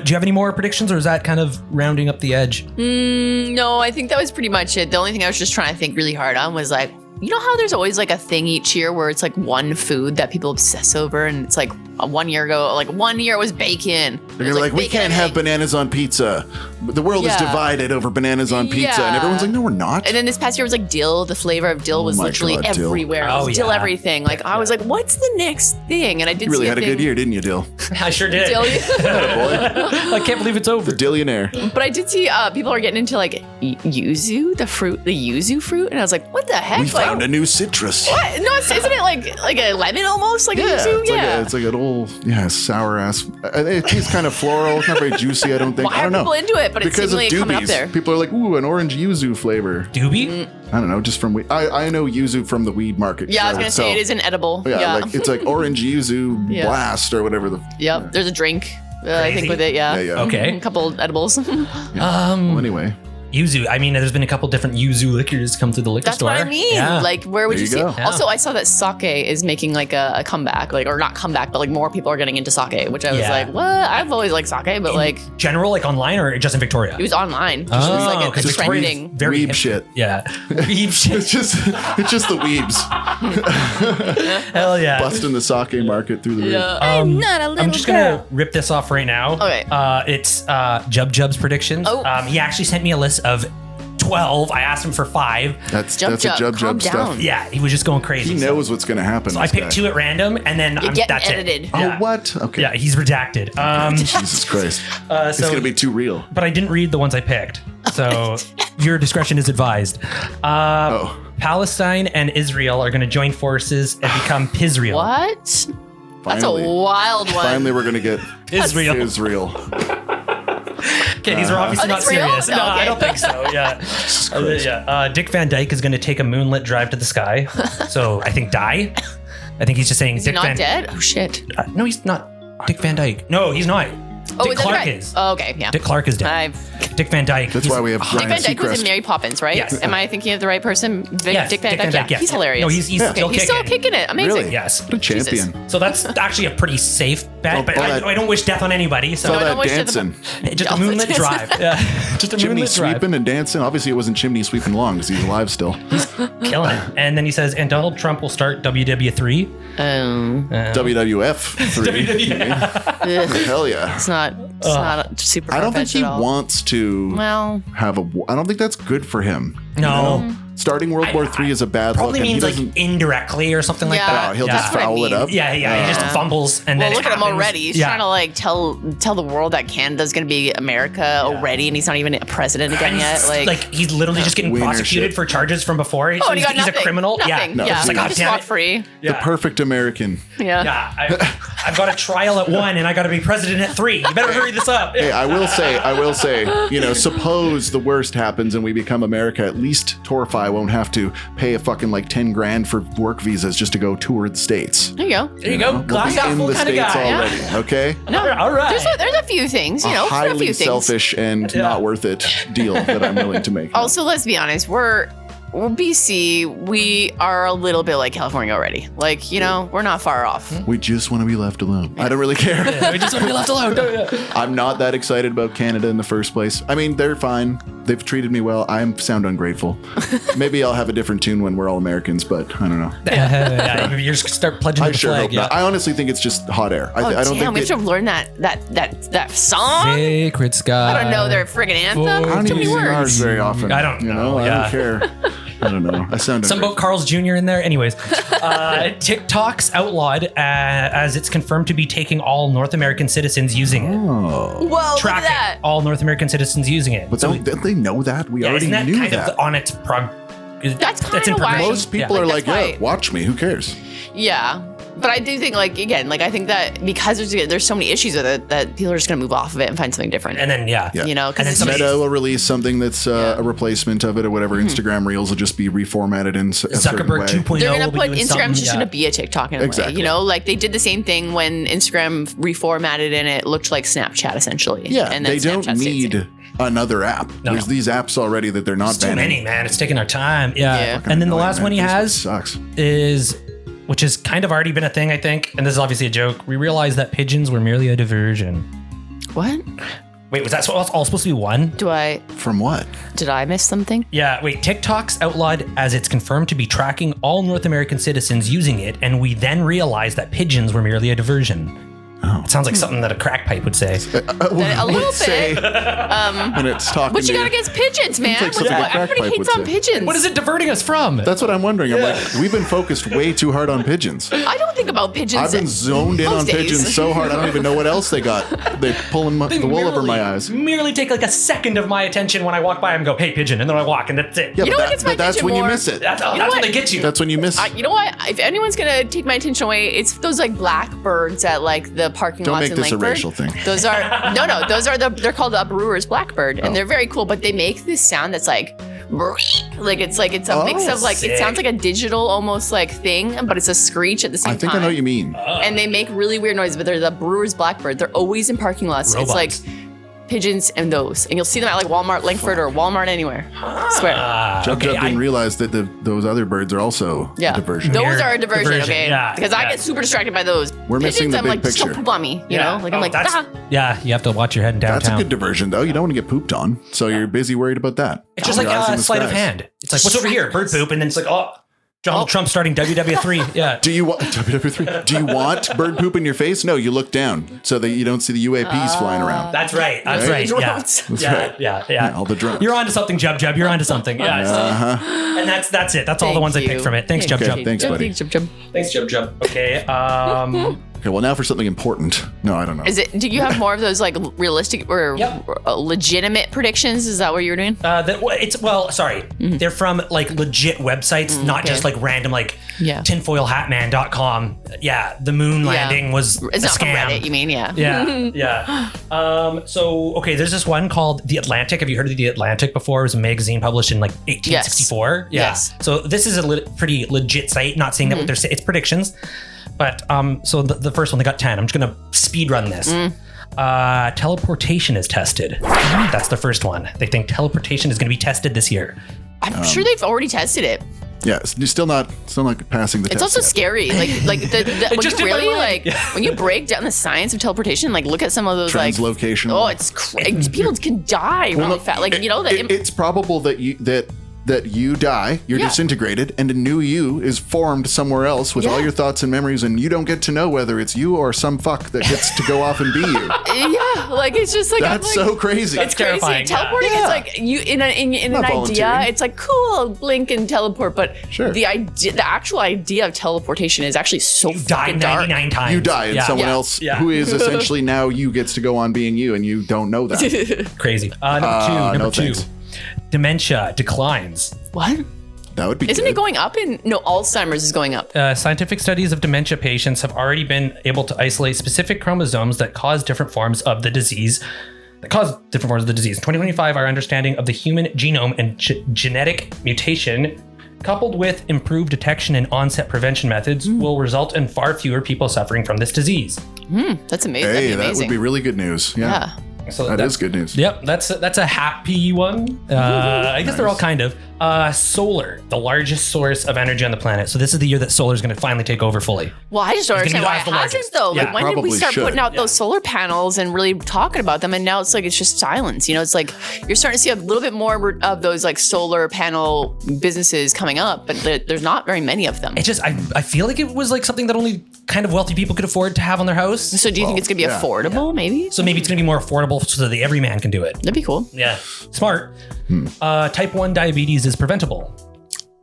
S1: Do you have any more predictions, or is that kind of rounding up the edge?
S3: No, I think that was pretty much it. The only thing I was just trying to think really hard on was like, you know how there's always like a thing each year where it's like one food that people obsess over, and it's like 1 year ago, like 1 year it was bacon.
S2: They're gonna be like, we can't have bananas on pizza. The world is divided over bananas on pizza. And everyone's like, no, we're not.
S3: And then this past year was like dill. The flavor of dill was literally everywhere.
S1: Oh,
S3: dill everything. Like I was like, what's the next thing? And I did
S2: You really had a good year, didn't you, Dill?
S1: I sure did.
S3: Dill.
S1: I can't believe it's over.
S2: The Dillionaire.
S3: But I did see people are getting into like yuzu, the yuzu fruit. And I was like, what the heck?
S2: We found a new citrus.
S3: What? No, isn't it like a lemon almost? Like a yuzu?
S2: It's like an old, sour ass. It tastes kind of floral. It's not very juicy, I don't think.
S3: Why
S2: I don't
S3: are
S2: know.
S3: people into it? But it's
S2: because of
S3: seemingly coming up there.
S2: People are like, ooh, an orange yuzu flavor.
S1: Doobie?
S2: I don't know, just from weed. I know yuzu from the weed market.
S3: Yeah, I was going to say it is an edible.
S2: Yeah, like it's like orange yuzu blast or whatever.
S3: Yep, there's a drink, I think, with it, yeah.
S1: Okay.
S3: A couple edibles.
S2: Well, anyway.
S1: Yuzu. I mean, there's been a couple different yuzu liquors come through the liquor store.
S3: That's what I mean.
S1: Yeah.
S3: Like, where would
S2: There
S3: you
S2: you
S3: see?
S2: go.
S3: Also, I saw that sake is making like a comeback, like, or not comeback, but like more people are getting into sake, which I was like, what? I've always liked sake, but like,
S1: general, like online or just in Victoria?
S3: it was online. It
S1: Oh,
S3: was like a
S1: 'cause it's
S3: trending.
S1: very
S2: Weeb
S1: hip.
S2: shit.
S1: Yeah. Weeb shit.
S2: It's just the weebs
S1: Hell yeah.
S2: busting the sake market through the roof.
S3: I'm not a little
S1: I'm just gonna rip this off right now.
S3: Okay.
S1: It's Jub's predictions.
S3: Oh.
S1: He actually sent me a list of 12. I asked him for 5.
S2: That's
S3: Jub,
S2: a Jub
S3: calm
S2: stuff.
S3: down.
S1: Yeah, he was just going crazy.
S2: He knows what's going to happen.
S1: So I picked 2 at random, and then
S3: You're
S1: that's
S3: getting edited.
S1: it.
S2: Oh,
S1: Yeah.
S2: what? Okay.
S1: Yeah, he's redacted.
S2: Jesus Christ. It's
S1: so-
S2: going to be too real.
S1: But I didn't read the ones I picked, so your discretion is advised. Palestine and Israel are going to join forces and become Pizreal.
S3: What? That's a
S2: Finally.
S3: wild one.
S2: Finally, we're going to get
S1: Israel.
S2: Israel.
S1: Okay, these are obviously
S3: Are
S1: not
S3: these real?
S1: serious. No,
S3: Okay.
S1: I don't think so. Yeah. Dick Van Dyke is going to take a moonlit drive to the sky. So I think die. I think he's just saying
S3: Is he
S1: Dick
S3: not
S1: Van.
S3: dead? Oh shit.
S1: No, he's not. Dick Van Dyke. No, he's not.
S3: Oh,
S1: Dick
S3: is that
S1: Clark
S3: right?
S1: is.
S3: Oh, okay, yeah.
S1: Dick Clark is dead. Dick Van Dyke.
S2: That's
S1: he's-
S2: why we have
S3: Dick
S2: Ryan
S3: Van Dyke was
S2: Seacrest.
S3: in Mary Poppins, right?
S1: Yes.
S3: Am I thinking of the right person?
S1: Yes,
S3: Dick Van Dyke. Yeah,
S1: yes.
S3: he's hilarious.
S1: No, he's still
S3: He's still
S1: kicking.
S3: kicking it. Amazing.
S2: Really?
S1: Yes.
S2: What a champion.
S1: So that's actually a pretty safe But
S2: all that-
S1: I don't wish death on anybody. So
S2: all
S3: I
S2: that
S3: don't wish it
S2: dancing.
S1: just a moonlit drive. Yeah. Just a
S2: Chimney
S1: moonlit drive.
S2: sweeping and dancing. Obviously, it wasn't chimney sweeping long because he's alive still.
S1: Killing it. And then he says, and Donald Trump will start WW3.
S2: WWF 3. Hell yeah.
S3: It's not super.
S2: I don't think
S3: far-fetched
S2: he
S3: at all.
S2: wants to
S3: Well,
S2: have a. I don't think that's good for him.
S1: No.
S2: Starting World War III is a bad
S1: Probably
S2: look. and he
S1: means like
S2: doesn't-
S1: indirectly or something like
S3: Yeah.
S1: that.
S2: Oh, he'll
S1: yeah.
S2: just
S3: That's what I
S2: foul it
S3: mean.
S2: up.
S1: Yeah, he just fumbles and
S3: well,
S1: then
S3: look
S1: it
S3: at him
S1: happens.
S3: already. He's
S1: Yeah.
S3: trying to like tell the world that Canada's going to be America already, and he's not even a president again yet. Like
S1: he's literally just getting
S2: Wiener
S1: prosecuted
S2: shit.
S1: for charges from before.
S3: oh, and he got
S1: he's
S3: nothing.
S1: a criminal.
S3: Nothing.
S2: No,
S3: Yeah,
S2: it's like,
S1: God
S3: just
S1: damn
S3: walk
S1: it.
S3: free.
S2: the perfect American.
S3: Yeah.
S1: Yeah, I've got a trial at 1 and I got to be president at 3. You better hurry this up.
S2: Hey, I will say, suppose the worst happens and we become America, at least Torfy won't have to pay a fucking like 10 grand for work visas just to go tour the States.
S3: There you go.
S1: There you go.
S2: We'll
S1: Glass
S2: be
S1: half
S2: in
S1: full
S2: the
S1: kind of
S2: States
S1: guy. Yeah.
S2: already, okay?
S3: No,
S1: All right.
S3: There's a few things,
S2: A
S3: there's a
S2: highly
S3: few things.
S2: selfish and not worth it deal that I'm willing to make.
S3: Also, let's be honest, we're BC, we are a little bit like California already. Like, we're not far off.
S2: We just want to be left alone. I don't really care.
S1: We just want to be left alone.
S2: I'm not that excited about Canada in the first place. I mean, they're fine. They've treated me well. I sound ungrateful. Maybe I'll have a different tune when we're all Americans, but I don't know.
S1: Yeah, you just start pledging
S2: I
S1: the
S2: sure
S1: flag.
S2: hope not. I honestly think it's just hot air. I don't
S3: Damn, we
S2: think
S3: should have learned that song.
S1: Sacred sky.
S3: I don't know their friggin' anthem.
S2: I don't
S3: Too
S2: even
S3: many
S2: sing ours
S3: words.
S2: very often.
S1: I don't know,
S2: I
S1: yeah.
S2: don't care. I don't know. I sound
S1: Some about Carl's Jr. in there. Anyways, TikTok's outlawed as it's confirmed to be taking all North American citizens using it.
S2: Oh.
S3: Whoa, look at
S1: Tracking
S3: that.
S1: all North American citizens using it.
S2: But didn't they know that? We already
S1: isn't that
S2: knew
S1: kind
S2: that.
S1: of on its
S3: That's
S1: in
S3: kinda why-
S1: progression?
S2: Most people
S1: Yeah.
S2: are
S3: Like,
S2: like,
S3: that's
S2: yeah,
S3: why-
S2: watch me. Who cares?
S3: Yeah. But I do think, I think that because there's so many issues with it that people are just going to move off of it and find something different.
S1: And then
S2: Yeah.
S3: Because
S1: And then
S3: it's
S1: somebody-
S2: Meta will release something that's a replacement of it or whatever.
S3: Mm-hmm.
S2: Instagram Reels will just be reformatted in a certain way.
S1: Zuckerberg 2.0.
S3: they're going
S1: will
S3: to
S1: be
S3: put
S1: doing
S3: Instagram's
S1: something,
S3: just going to be a TikTok in a
S2: Exactly.
S3: way. Like they did the same thing when Instagram reformatted and it looked like Snapchat essentially.
S2: Yeah,
S3: and
S2: they
S3: then
S2: don't
S3: Snapchat stayed the
S2: need another app. There's these apps already that they're not
S1: It's too
S2: banning.
S1: many, man. It's taking our time. Yeah.
S3: Yeah.
S1: And then the
S2: Annoying,
S1: last
S2: man.
S1: one he
S2: Facebook
S1: has
S2: sucks.
S1: is, which has kind of already been a thing, I think, and this is obviously a joke. We realized that pigeons were merely a diversion.
S3: same. What?
S1: Wait, was that all supposed to be one?
S2: From what?
S3: Did I miss something?
S1: Yeah, wait, TikTok's outlawed as it's confirmed to be tracking all North American citizens using it, and we then realized that pigeons were merely a diversion. It sounds like something that a crack pipe would say.
S3: A little bit.
S2: When it's talking
S3: What you
S2: to
S3: got against pigeons, man?
S2: like something a crack
S3: Everybody
S2: pipe
S3: hates
S2: would
S3: on
S2: say.
S3: pigeons.
S1: What is it diverting us from?
S2: That's what I'm wondering. I'm like, we've been focused way too hard on pigeons.
S3: I don't think about pigeons.
S2: I've been zoned in
S3: most
S2: on
S3: days.
S2: pigeons so hard, I don't even know what else they got. They're pulling the wool over my eyes.
S1: Merely take like a second of my attention when I walk by and go, hey, pigeon, and then I walk, and that's it.
S2: Yeah,
S3: You know
S2: but,
S3: what gets my
S2: but that's
S3: attention
S2: when you
S3: more?
S2: miss it.
S1: That's
S3: know
S1: when
S3: what?
S1: they get you.
S2: That's when you miss.
S3: You know what? If anyone's gonna take my attention away, it's those like black birds at like the parking
S2: Don't
S3: lots
S2: make
S3: in
S2: this a
S3: Langford.
S2: racial thing.
S3: Those are those are they're called a brewer's blackbird, and they're very cool. But they make this sound that's like it's a mix of like
S1: sick.
S3: it sounds like a digital almost like thing, but it's a screech at the same
S2: I
S3: time.
S2: think I know what you mean.
S3: And they make really weird noises, but they're the brewer's blackbird. They're always in parking lots.
S1: Robots.
S3: It's like pigeons and those, and you'll see them at like Walmart, Langford, or Walmart anywhere. I swear.
S2: Jub didn't realize that those other birds are also a diversion.
S3: Those are a diversion,
S1: Diversion,
S3: okay?
S1: yeah,
S3: Because I
S1: yeah.
S3: get super distracted by those.
S2: We're missing the
S3: I'm
S2: big
S3: like, just
S2: picture.
S3: don't poop on me, you know? Like I'm like,
S1: that's, yeah, you have to watch your head
S2: That's
S1: downtown.
S2: a good diversion, though. You don't want to get pooped on, so you're busy worried about that.
S1: It's just
S2: Your
S1: like
S2: eyes in
S1: a
S2: the
S1: sleight of
S2: skies.
S1: hand. It's like, what's over here? Bird poop, and then it's like, oh, Donald Trump starting WW3. Yeah.
S2: Do you want WW3? Do you want bird poop in your face? No, you look down so that you don't see the UAPs flying around.
S1: That's right. That's
S2: Right?
S1: right. Yeah.
S3: Drones.
S1: Yeah,
S2: right.
S1: yeah.
S2: All the drones.
S1: You're onto something, Jub. You're onto something. Yeah. And that's it. That's all the ones I picked from it. Thanks, Jub.
S2: Okay, thanks, buddy.
S1: Thanks, Jub. Okay.
S2: Okay, well, now for something important. No, I don't know.
S3: Do you have more of those like realistic or legitimate predictions? Is that what you're doing?
S1: Sorry. They're from like legit websites, not just like random like tinfoilhatman.com. Yeah, the moon landing was
S3: It's
S1: a
S3: not from
S1: scam.
S3: Reddit, you mean? Yeah.
S1: Yeah. There's this one called The Atlantic. Have you heard of The Atlantic before? It was a magazine published in like 1864. Yeah.
S3: Yes.
S1: So this is a pretty legit site. Not saying that what they're saying, it's predictions. But so the first one, they got 10. I'm just going to speed run this. Teleportation is tested. That's the first one. They think teleportation is going to be tested this year.
S3: I'm sure they've already tested it.
S2: Yeah, it's still not passing the test.
S3: It's also
S2: yet.
S3: scary. Like when
S1: just
S3: you
S1: in my
S3: really
S1: mind.
S3: like when you break down the science of teleportation, like look at some of those like
S2: Translocation.
S3: Oh, it's crazy. People can die really fast. Like
S2: it's probable that you die, you're disintegrated, and a new you is formed somewhere else with all your thoughts and memories, and you don't get to know whether it's you or some fuck that gets to go off and be you.
S3: Yeah, like it's just like
S2: That's so crazy.
S3: It's crazy.
S1: terrifying, yeah.
S3: Teleporting is like you in an
S2: Not
S3: idea.
S2: volunteering.
S3: It's like cool, blink and teleport, but
S2: Sure.
S3: the actual idea of teleportation is actually so
S1: You die
S3: fucking dark.
S1: 99 times.
S2: You die, and someone
S3: Yeah.
S2: else
S1: Yeah.
S2: who is essentially now you gets to go on being you, and you don't know that.
S1: Crazy. Number
S2: no
S1: two.
S2: thanks.
S1: Dementia declines.
S3: What?
S2: That would be.
S3: Isn't
S2: good.
S3: it going up? No, Alzheimer's is going up.
S1: Scientific studies of dementia patients have already been able to isolate specific chromosomes that cause different forms of the disease. In 2025, our understanding of the human genome and genetic mutation, coupled with improved detection and onset prevention methods, will result in far fewer people suffering from this disease.
S3: That's amazing.
S2: Hey,
S3: That'd be
S2: that
S3: amazing.
S2: would be really good news. Yeah,
S1: So
S2: that is good news.
S1: Yep, that's a happy one. I guess they're all kind of. Solar, the largest source of energy on the planet. So this is the year that solar is going to finally take over fully.
S3: Well, I just don't
S1: It's gonna
S3: understand
S1: be
S3: why it
S1: the
S3: hasn't
S1: largest.
S3: though. Like
S1: Yeah,
S3: when did we
S2: probably
S3: start
S2: should.
S3: putting out those solar panels and really talking about them? And now it's like it's just silence. You know, it's like you're starting to see a little bit more of those like solar panel businesses coming up, but there's not very many of them.
S1: It just, I feel like it was like something that only kind of wealthy people could afford to have on their house.
S3: So do you think it's gonna be affordable? Maybe.
S1: So maybe it's going to be more affordable so that the every man can do it.
S3: That'd be cool.
S1: Yeah, smart. Type 1 diabetes is preventable.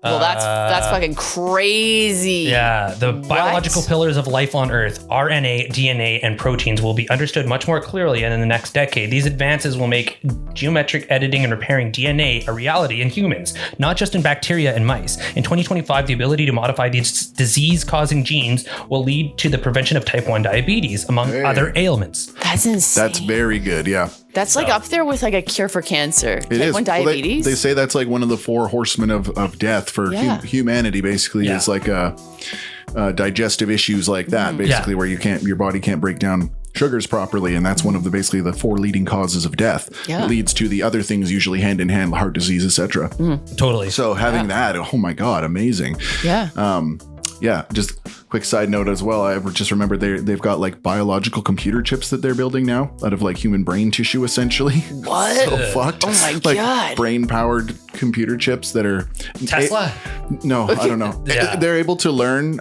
S3: Well, that's fucking crazy.
S1: Yeah, the biological pillars of life on Earth, RNA, DNA, and proteins will be understood much more clearly in the next decade. These advances will make geometric editing and repairing DNA a reality in humans, not just in bacteria and mice. In 2025, the ability to modify these disease-causing genes will lead to the prevention of type 1 diabetes, among other ailments.
S3: That's insane.
S2: That's very good. Yeah,
S3: That's like up there with like a cure for cancer.
S2: it
S3: Type
S2: is.
S3: 1
S2: Well,
S3: diabetes.
S2: they say that's like one of the four horsemen of death for humanity. Basically,
S1: Yeah.
S2: is like digestive issues like that. Basically, where your body can't break down sugars properly, and that's one of basically the four leading causes of death.
S3: Yeah.
S2: It leads to the other things usually hand in hand, heart disease, etc.
S1: Totally.
S2: So having that, oh my god, amazing.
S3: yeah.
S2: Just quick side note as well. I just remembered they've got like biological computer chips that they're building now out of like human brain tissue, essentially.
S3: What?
S2: So fucked.
S3: Oh my
S2: like
S3: God.
S2: brain powered computer chips that are
S1: Tesla?
S2: No, I don't know.
S1: Yeah.
S2: They're able to learn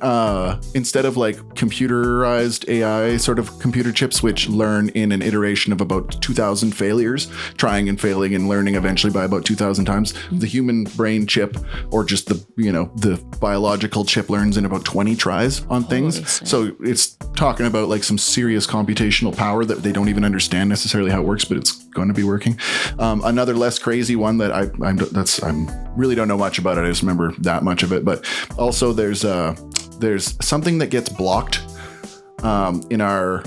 S2: instead of like computerized AI sort of computer chips, which learn in an iteration of about 2,000 failures, trying and failing and learning eventually by about 2,000 times. The human brain chip, or just the biological chip, learns in about 20 tries on things. So it's talking about like some serious computational power that they don't even understand necessarily how it works, but it's going to be working. Another less crazy one that I really don't know much about it. I just remember that much of it. But also there's something that gets blocked in our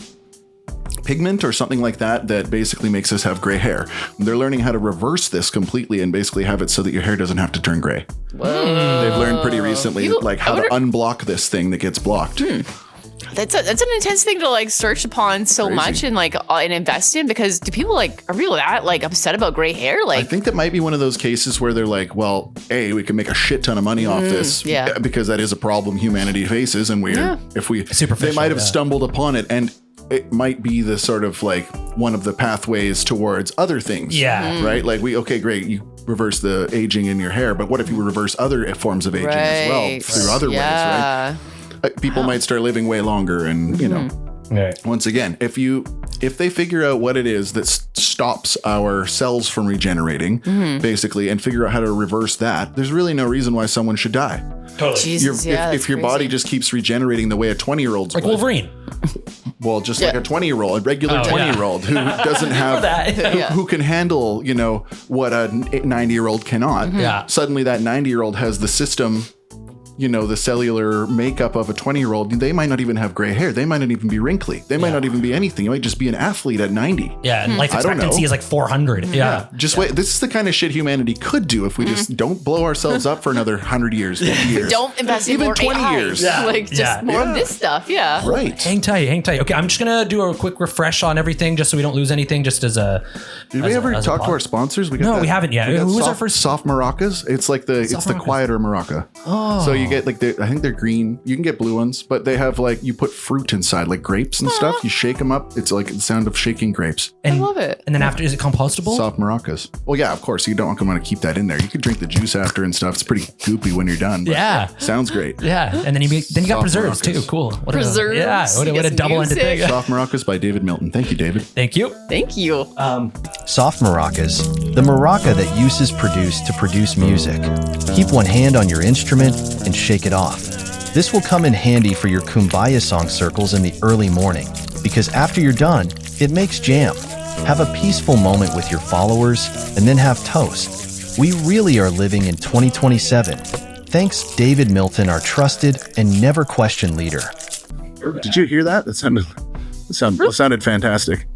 S2: pigment or something like that basically makes us have gray hair. They're learning how to reverse this completely and basically have it so that your hair doesn't have to turn gray. They've learned pretty recently like how to unblock this thing that gets blocked.
S3: That's an intense thing to like search upon so
S2: Crazy.
S3: much and like and invest in, because do people like are people that like upset about gray hair?
S2: I
S3: Like
S2: think that might be one of those cases where they're like, well, we can make a shit ton of money off this,
S3: yeah.
S2: because that is a problem humanity faces, and they might have stumbled upon it, and it might be the sort of like one of the pathways towards other things.
S1: Yeah.
S2: Right? Like great, you reverse the aging in your hair, but what if you reverse other forms of aging as well through other ways, right? People might start living way longer, and once again, if they figure out what it is that stops our cells from regenerating, basically, and figure out how to reverse that, there's really no reason why someone should die.
S1: Totally.
S3: Jesus,
S2: If your body just keeps regenerating the way a 20-year-old's
S1: Like Wolverine.
S2: well, just like a 20-year-old, a regular 20-year-old who doesn't have, who can handle, what a 90-year-old cannot.
S1: Yeah.
S2: Suddenly that 90-year-old has the system, the cellular makeup of a 20-year-old, they might not even have gray hair. They might not even be wrinkly. They might not even be anything. You might just be an athlete at 90.
S1: Yeah, and life
S2: I don't
S1: expectancy
S2: know.
S1: is like 400. Yeah.
S2: Just wait. This is the kind of shit humanity could do if we just don't blow ourselves up for another 100 years, 50 years.
S3: Don't invest in
S2: Even
S3: more
S2: 20
S3: AI.
S2: years.
S3: Like just
S1: Yeah.
S3: more of this stuff. Yeah.
S2: Right.
S1: Hang tight. Okay, I'm just gonna do a quick refresh on everything, just so we don't lose anything. Just as a.
S2: Did we ever talk to our sponsors? We got
S1: No, we haven't yet.
S2: we got
S1: Who was our
S2: soft,
S1: first-
S2: soft maracas? It's like it's the
S1: maracas.
S2: quieter maraca. Oh. So you get like I think they're green. You can get blue ones, but they have like you put fruit inside, like grapes and stuff. You shake them up. It's like the sound of shaking grapes.
S1: And,
S3: I love it.
S1: And then after, is it compostable?
S2: Soft maracas. Well, yeah, of course. You don't want to keep that in there. You could drink the juice after and stuff. It's pretty goopy when you're done. But
S1: Yeah.
S2: sounds great.
S1: Yeah, and then you got
S2: Soft
S1: preserves
S2: maracas.
S1: too. Cool. What
S3: Preserves.
S1: What
S3: You
S1: a
S3: get
S1: double-ended
S3: music.
S1: thing.
S2: Soft maracas by David Milton. Thank you, David.
S1: Thank you.
S3: Thank you.
S9: Soft maracas, the maraca that uses produce to produce music. Keep one hand on your instrument and shake it off. This will come in handy for your kumbaya song circles in the early morning, because after you're done, it makes jam. Have a peaceful moment with your followers and then have toast. We really are living in 2027. Thanks, David Milton, our trusted and never questioned leader.
S2: Did you hear that? That sounded fantastic.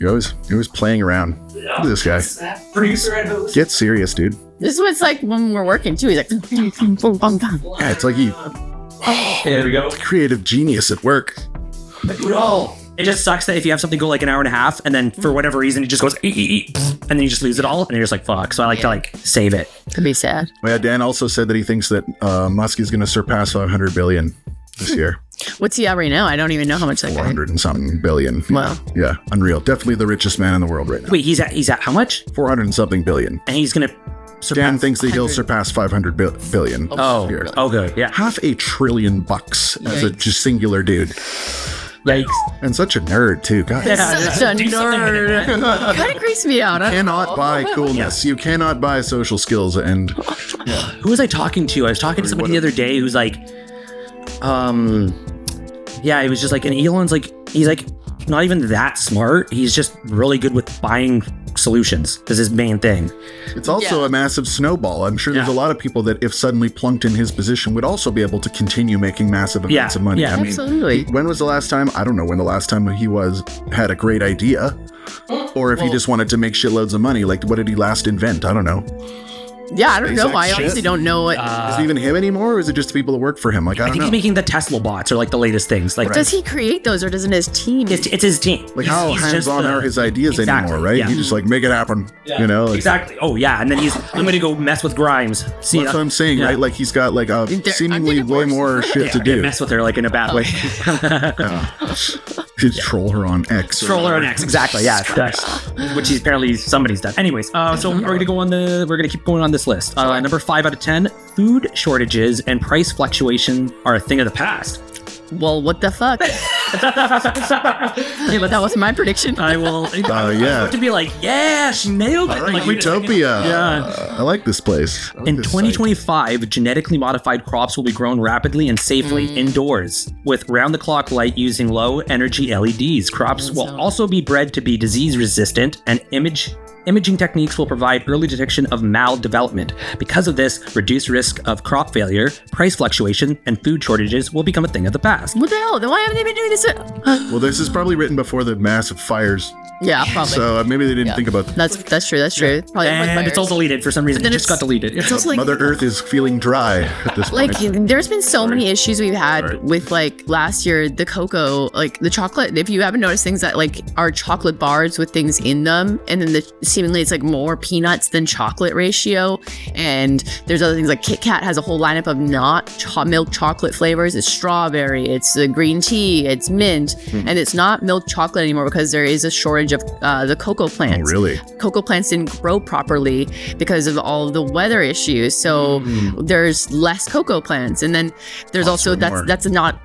S2: You're always playing around. Look at this guy.
S1: Producer.
S2: Get serious, dude.
S3: This is what it's like when we're working too. He's like,
S2: Yeah, it's like you
S5: There we go.
S2: creative genius at work.
S5: It just sucks that if you have something go like an hour and a half, and then for whatever reason it just goes, and then you just lose it all, and you're just like, fuck. So I like to like save it.
S3: could be sad.
S2: Well, yeah, Dan also said that he thinks that Musk is going to surpass 500 billion this year.
S3: What's he at right now? I don't even know how much that guy.
S2: 400 and something billion.
S3: Wow.
S2: Yeah, unreal. Definitely the richest man in the world right now.
S5: Wait, he's at how much?
S2: 400 and something billion.
S5: And he's gonna surpass.
S2: Dan thinks that he'll surpass 500 billion.
S5: Oh,
S2: here.
S5: oh, good. Yeah.
S2: $500 billion as a just singular dude.
S5: Yikes.
S2: And such a nerd too. God.
S3: Such a nerd. Kind of creeps me out.
S2: Cannot buy coolness. You cannot buy social skills. And
S5: Who was I talking to? I was talking to somebody the other day who's like, yeah, it was just like, and Elon's like, he's like not even that smart. He's just really good with buying solutions. This is his main thing.
S2: it's also a massive snowball. I'm sure there's a lot of people that if suddenly plunked in his position would also be able to continue making massive amounts of money.
S5: Yeah.
S2: I mean,
S3: Absolutely.
S2: when was the last time? I don't know when the last time he had a great idea. Or if he just wanted to make shitloads of money. Like, what did he last invent? I don't know.
S3: Yeah, I don't know.
S2: SpaceX
S3: I
S2: shit?
S3: honestly don't know what.
S2: Is it even him anymore, or is it just the people that work for him? Like, I
S5: I
S2: don't
S5: think
S2: know.
S5: he's making the Tesla bots or like the latest things. Like,
S3: Does he create those, or doesn't his team?
S5: it's his team.
S2: Like, how
S5: He's just
S2: hands-on
S5: the-
S2: are his ideas
S5: Exactly,
S2: anymore, right?
S5: yeah.
S2: He just like make it happen,
S5: Yeah,
S2: you know? Like,
S5: exactly. Oh yeah, and then I'm gonna go mess with Grimes. See,
S2: That's what I'm saying,
S5: yeah.
S2: right? Like he's got like seemingly way more shit to do.
S5: Mess with her like in a bad way.
S2: Troll her on X.
S5: Troll her on X, exactly. Yeah, which is apparently somebody's done. Anyways, so we're gonna keep going on this list. Number 5 out of 10: food shortages and price fluctuation are a thing of the past.
S3: Well, what the fuck? Yeah, but that was my prediction.
S5: I will.
S2: Yeah.
S5: To be like, yeah, she nailed it.
S2: All right,
S5: Like, wait a second.
S2: Utopia.
S5: Yeah.
S2: I like this place. I like
S5: In
S2: this
S5: 2025, genetically modified crops will be grown rapidly and safely indoors with round-the-clock light using low-energy LEDs. Crops will also be bred to be disease-resistant, and imaging techniques will provide early detection of maldevelopment. Because of this, reduced risk of crop failure, price fluctuation, and food shortages will become a thing of the past.
S3: What the hell? Then why haven't they been doing this?
S2: Well, this is probably written before the massive fires,
S3: Yeah, probably.
S2: so maybe they didn't think about that.
S3: That's true. That's true. Probably
S5: And it's all deleted for some reason. It
S3: then
S5: just got deleted.
S3: It's also like
S2: Mother Earth is feeling dry at this
S3: like
S2: point.
S3: there's been so many issues we've had
S2: Sorry.
S3: with like last year the cocoa, like the chocolate. If you haven't noticed things that like are chocolate bars with things in them, and then seemingly it's like more peanuts than chocolate ratio. And there's other things like Kit Kat has a whole lineup of not milk chocolate flavors. It's strawberry, it's green tea, it's mint, and it's not milk chocolate anymore because there is a shortage of the cocoa plants.
S2: Oh, really?
S3: Cocoa plants didn't grow properly because of all the weather issues. So there's less cocoa plants, and then there's also
S2: more.
S3: that's not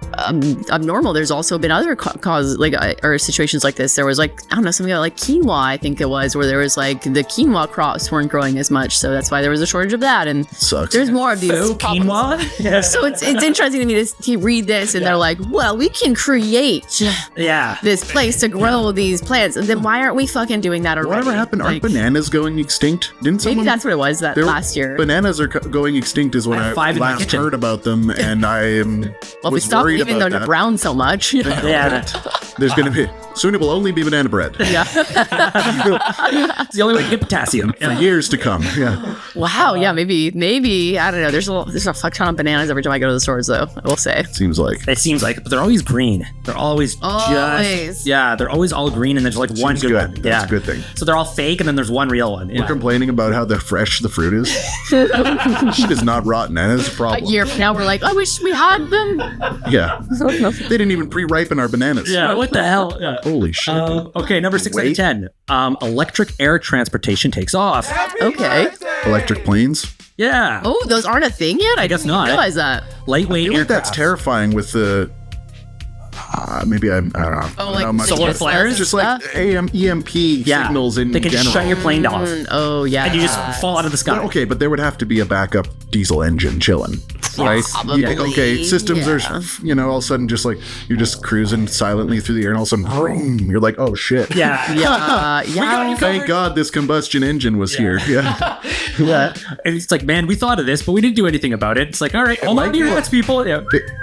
S3: abnormal. There's also been other causes like or situations like this. There was like I don't know something like quinoa, I think it was, where there was years, like the quinoa crops weren't growing as much, so that's why there was a shortage of that. And
S2: Sucks.
S3: there's more of these problems.
S5: Quinoa? Yeah.
S3: So it's interesting to me to read this, and they're like, well, we can create
S5: Yeah.
S3: this place to grow these plants. And then why aren't we fucking doing that already?
S2: Whatever happened? Aren't
S3: Like,
S2: bananas going extinct? Didn't someone?
S3: maybe that's what it was that
S2: There were-
S3: last year.
S2: Bananas are going extinct is when
S5: I
S2: I
S5: have 5 in my
S2: last
S5: kitchen.
S2: heard about them, and I am
S3: Well, if we
S2: was
S3: stop
S2: worried
S3: leaving
S2: about
S3: them
S2: that.
S3: brown so much.
S5: Yeah.
S2: There's going to be soon. It will only be banana bread
S5: It's the only way to get potassium.
S2: for years to come. Yeah,
S3: Wow. Yeah. Maybe. I don't know. There's a fuck ton of bananas every time I go to the stores, though. I will say.
S2: seems like.
S5: It seems like, but they're always green. They're always
S3: Always.
S5: just they're always all green, and there's like one
S2: Seems
S5: good
S2: good.
S5: one.
S2: That's a good thing.
S5: So they're all fake, and then there's one real one.
S2: We're
S5: Yeah.
S2: complaining about how fresh the fruit is. Shit is not rotten, and it's a
S3: A
S2: problem.
S3: year from now, we're like, I wish we had them.
S2: Yeah, they didn't even pre-ripen our bananas.
S5: Yeah, what the hell? Yeah.
S2: Holy shit.
S5: Okay, number 6 out of
S2: Wait.
S5: 10. Electric air transportation takes off.
S3: Okay.
S2: Electric planes.
S5: Yeah.
S3: Oh, those aren't a thing yet? I
S5: guess not.
S3: didn't realize that.
S5: Lightweight
S2: I feel like that's
S5: aircraft.
S2: terrifying with the. Maybe I don't know.
S3: Oh,
S2: I don't know
S3: like
S2: much
S5: solar
S2: about-
S5: flares?
S2: Just like EMP
S5: Yeah.
S2: signals in
S5: They can
S2: general.
S5: shut your plane off,
S3: Oh, yeah.
S5: and you just fall out of the sky.
S2: Well, okay, but there would have to be a backup diesel engine chilling, right?
S3: Probably,
S2: Okay, systems
S3: yeah.
S2: are, all of a sudden just like you're just cruising silently through the air, and all of a sudden, vroom, you're like, oh shit.
S5: Yeah.
S3: Yeah.
S2: Thank God this combustion engine was here. Yeah.
S5: Yeah. And it's like, man, we thought of this, but we didn't do anything about it. It's like, all right, hold on to your hats, people. Yeah.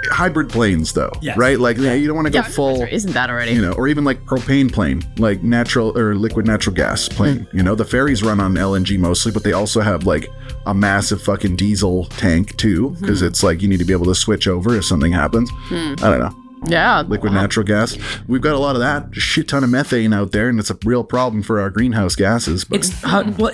S2: Hybrid planes, though,
S5: Yes.
S2: right? Like, you don't want to go full.
S3: Isn't that already?
S2: Or even like propane plane, like natural or liquid natural gas plane. The ferries run on LNG mostly, but they also have like a massive fucking diesel tank too, because it's like you need to be able to switch over if something happens. I don't know.
S3: Yeah.
S2: Liquid natural gas. We've got a lot of that. A shit ton of methane out there, and it's a real problem for our greenhouse gases. But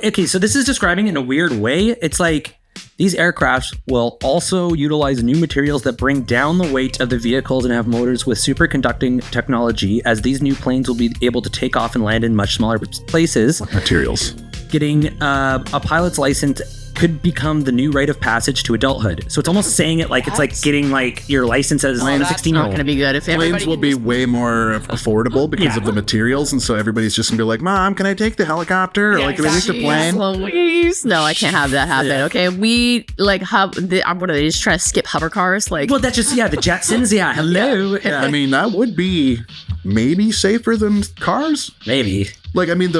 S5: Okay, so this is describing in a weird way. It's like these aircrafts will also utilize new materials that bring down the weight of the vehicles and have motors with superconducting technology, as these new planes will be able to take off and land in much smaller places.
S2: materials.
S5: Getting a pilot's license could become the new rite of passage to adulthood. So it's almost saying it like it's like getting like your license as a
S3: That's not
S5: 16-year-old.
S3: going to be good. If everybody
S2: Planes will
S3: can
S2: be
S3: just-
S2: way more affordable because of the materials, and so everybody's just gonna be like, "Mom, can I take the helicopter? Or, like, can I take the plane?"
S3: Please. No, I can't have that happen. Okay, we like what are they just trying to skip hover cars? Like,
S5: Well, that's just, the Jetsons. Yeah, hello. Yeah,
S2: I mean, that would be maybe safer than cars.
S5: maybe.
S2: Like, I mean,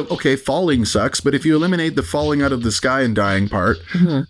S2: falling sucks, but if you eliminate the falling out of the sky and dying part,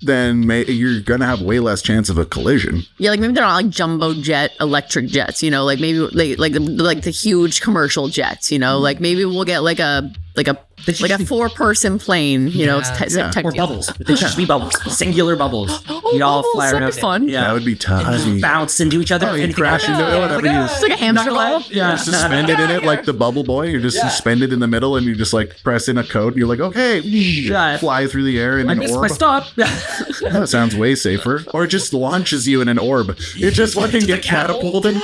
S2: then you're gonna have way less chance of a collision.
S3: yeah, like maybe they're not like jumbo jet electric jets. Like maybe like the huge commercial jets. Like maybe we'll get like a 4-person plane.
S5: Or bubbles. They should just be bubbles. Singular bubbles. We all
S3: bubbles,
S5: fly
S3: that'd
S5: around.
S3: be fun.
S5: Yeah.
S2: That would be tough.
S5: Bounce into each other.
S2: Oh, you
S5: anything
S2: crash
S5: like
S2: into
S5: that.
S2: it, whatever you
S3: It's like a hamster ball.
S5: Yeah.
S2: suspended in it like the bubble boy. You're just suspended in the middle, and you just like press in a code, and you're like, okay, fly through the air in
S5: I
S2: an
S5: missed
S2: orb.
S5: my stop.
S2: That sounds way safer. Or it just launches you in an orb. It just fucking get catapulted.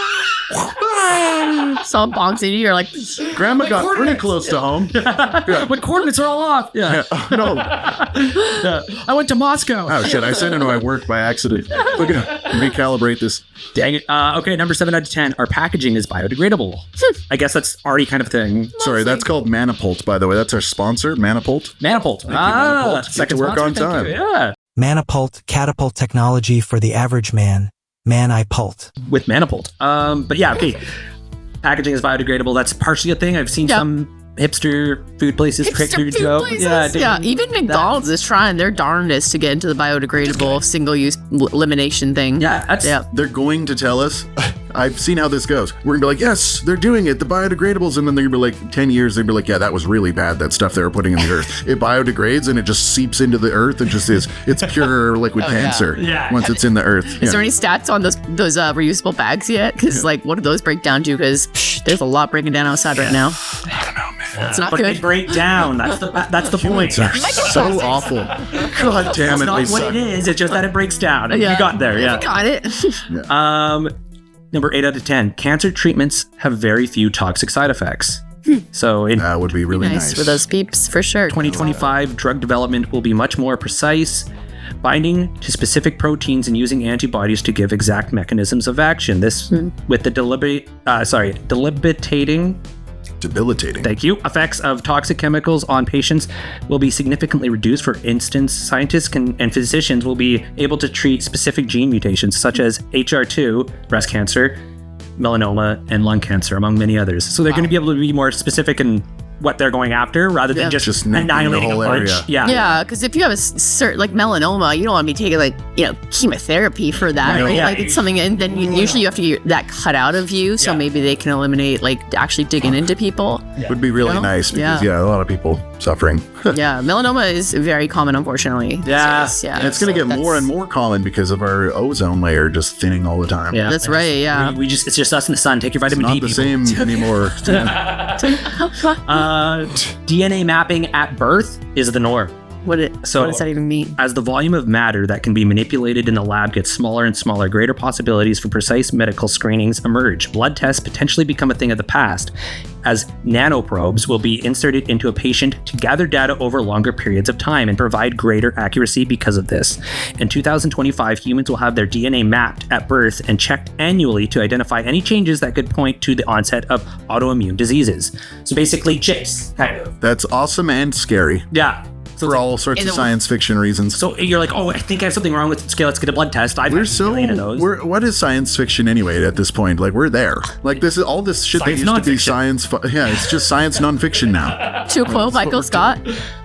S3: Some bonks into you. You're like,
S2: Grandma got pretty close to home.
S5: My coordinates are all off. Yeah.
S2: Oh, no.
S5: I went to Moscow.
S2: Oh shit! I sent into my work by accident. We're gonna recalibrate this.
S5: Dang it. Okay, number 7 out of 10. Our packaging is biodegradable. I guess that's already kind of a thing.
S2: Sorry, that's called Manipult, by the way. That's our sponsor, Manipult.
S5: Manipult.
S2: Manipult.
S5: Second
S2: Get to work
S5: sponsor.
S2: on
S5: Thank you.
S2: time.
S5: Yeah.
S10: Manipult catapult technology for the average man. Man-I-pult.
S5: With Manipult. But yeah, okay. Packaging is biodegradable. That's partially a thing. I've seen some hipster food places create
S3: hipster food
S5: joke.
S3: places. Yeah, even McDonald's is trying their darndest to get into the biodegradable single-use elimination thing.
S5: Yeah, that's
S2: They're going to tell us. I've seen how this goes. We're gonna be like, yes, they're doing it, the biodegradables, and then they're gonna be like, 10 years, they'll be like, yeah, that was really bad, that stuff they were putting in the earth. It biodegrades and it just seeps into the earth and just is, it's pure liquid cancer once it's in the earth.
S3: Is there any stats on those reusable bags yet? Because what do those break down to? Because there's a lot breaking down outside right now.
S2: I don't know, man.
S3: It's not
S5: but
S3: good.
S5: they break down. That's the point.
S2: They're so awful. God damn it,
S5: That's not
S2: they
S5: what
S2: suck.
S5: it is. It's just that it breaks down. You got there. Yeah.
S3: Got it.
S5: Number 8 out of 10. Cancer treatments have very few toxic side effects. So in
S2: That would be really nice.
S3: For those peeps, for sure.
S5: 2025, drug development will be much more precise, binding to specific proteins and using antibodies to give exact mechanisms of action. This with the debilitating
S2: debilitating.
S5: Thank you. Effects of toxic chemicals on patients will be significantly reduced. For instance, scientists and physicians will be able to treat specific gene mutations such as HR2, breast cancer, melanoma, and lung cancer, among many others. So they're going to be able to be more specific in what they're going after rather than just annihilating
S2: the whole
S5: a bunch.
S2: area.
S3: Yeah, because if you have a certain like melanoma, you don't want to be taking like chemotherapy for that, right?
S5: Yeah.
S3: Like it's something, and then usually you have to get that cut out of you, so maybe they can eliminate like actually digging into people.
S2: Would be really nice because a lot of people suffering.
S3: Yeah, melanoma is very common, unfortunately.
S5: Yeah.
S2: And it's going to get more and more common because of our ozone layer just thinning all the time.
S5: Yeah.
S3: That's right. Yeah.
S5: It's just us in the sun. Take your vitamin
S2: Not
S5: D.
S2: the same anymore.
S5: DNA mapping at birth is the norm.
S3: What does that even mean?
S5: As the volume of matter that can be manipulated in the lab gets smaller and smaller, greater possibilities for precise medical screenings emerge. Blood tests potentially become a thing of the past, as nanoprobes will be inserted into a patient to gather data over longer periods of time and provide greater accuracy because of this. In 2025, humans will have their DNA mapped at birth and checked annually to identify any changes that could point to the onset of autoimmune diseases. So basically, chips, kind of.
S2: That's awesome and scary.
S5: Yeah.
S2: For all sorts of science fiction reasons.
S5: So you're like, oh, I think I have something wrong with scale. Let's get a blood test.
S2: What is science fiction anyway at this point? Like, we're there. Like, this is all this shit
S5: Science
S2: that used to be
S5: nonfiction.
S2: science. It's just science nonfiction now.
S3: To quote Michael Scott,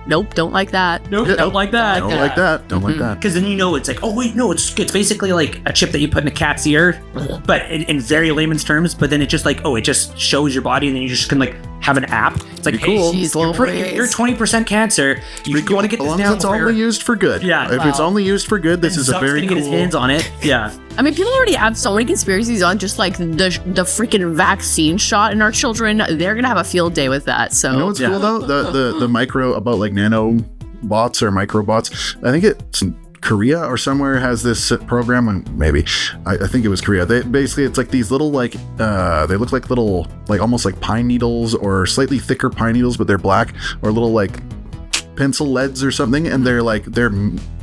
S3: nope, don't like that.
S5: Nope, don't like that.
S2: Don't like that. Don't like that.
S5: Because then it's like, oh wait, no, it's basically like a chip that you put in a cat's ear, but in very layman's terms. But then it just like, it just shows your body, and then you just can like have an app. It's like, hey, you're 20% cancer. You want to get
S2: As
S5: this
S2: long
S5: down
S2: as it's only used for good.
S5: Yeah.
S2: If it's only used for good, this is a very
S5: get
S2: cool.
S5: his hands on it. Yeah.
S3: I mean, people already have so many conspiracies on just like the freaking vaccine shot in our children. They're gonna have a field day with that. So
S2: You know what's cool though? The micro about like nanobots or microbots. I think it's Korea or somewhere has this program. Maybe I think it was Korea. It's like these little they look like little like almost like pine needles or slightly thicker pine needles, but they're black, or little like pencil leads or something, and they're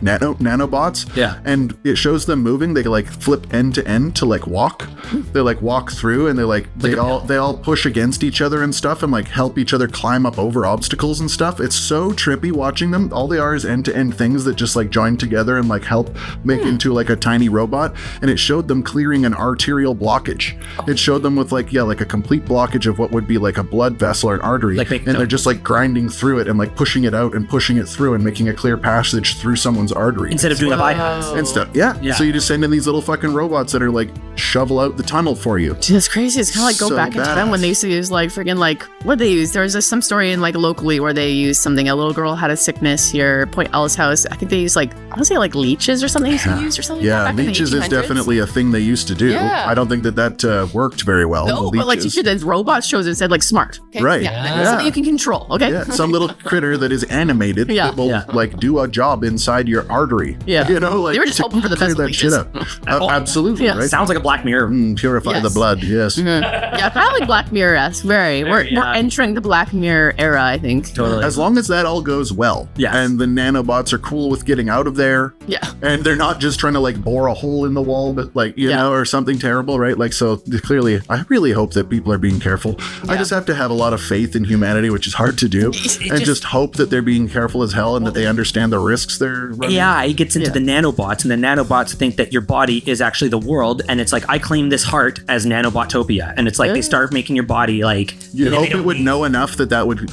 S2: nanobots.
S5: Yeah.
S2: And it shows them moving. They like flip end to end to like walk. They like walk through, and they all push against each other and stuff, and like help each other climb up over obstacles and stuff. It's so trippy watching them. All they are is end to end things that just like join together and like help make into like a tiny robot. And it showed them clearing an arterial blockage. It showed them with like a complete blockage of what would be like a blood vessel or an artery, and they're just like grinding through it and like pushing it out and pushing it through and making a clear passage through someone's artery
S5: instead of doing a bypass
S2: and stuff. Yeah. So you just send in these little fucking robots that are like shovel out the tunnel for you.
S3: Dude, that's crazy. It's kind of like go
S2: So
S3: back in time when they used to use like freaking like what they use. There was some story in like locally where they used something. A little girl had a sickness here, Point Ellis House. I think they used like I want to say like leeches or something. Used or something.
S2: Yeah,
S3: back in the
S2: leeches is
S3: 1800s.
S2: definitely a thing they used to do.
S3: Yeah.
S2: I don't think that worked very well.
S3: No, but like teacher, the robot shows it said like smart. Okay?
S2: Right.
S3: Yeah. Something you can control. Okay.
S2: Yeah, some little critter that is animated that will like do a job inside your artery.
S3: Yeah.
S2: You know, like
S3: they were just hoping for the best
S2: clear that shit up. Absolutely.
S3: Yeah.
S2: Right.
S5: Sounds like a Black Mirror.
S2: Purify the blood. Yes.
S3: Yeah, kind of like Black Mirror-esque. We're entering the Black Mirror era, I think.
S5: Totally.
S2: As long as that all goes well.
S5: Yeah.
S2: And the nanobots are cool with getting out of there.
S3: Yeah.
S2: And they're not just trying to like bore a hole in the wall, but like, you know, or something terrible, right? Like, so clearly, I really hope that people are being careful. I just have to have a lot of faith in humanity, which is hard to do, and just hope that they're being careful as hell and that they understand the risks they're running.
S5: AI gets into the nanobots, and the nanobots think that your body is actually the world, and it's like, I claim this heart as nanobotopia, and it's like they start making your body like...
S2: You'd hope it would know enough that would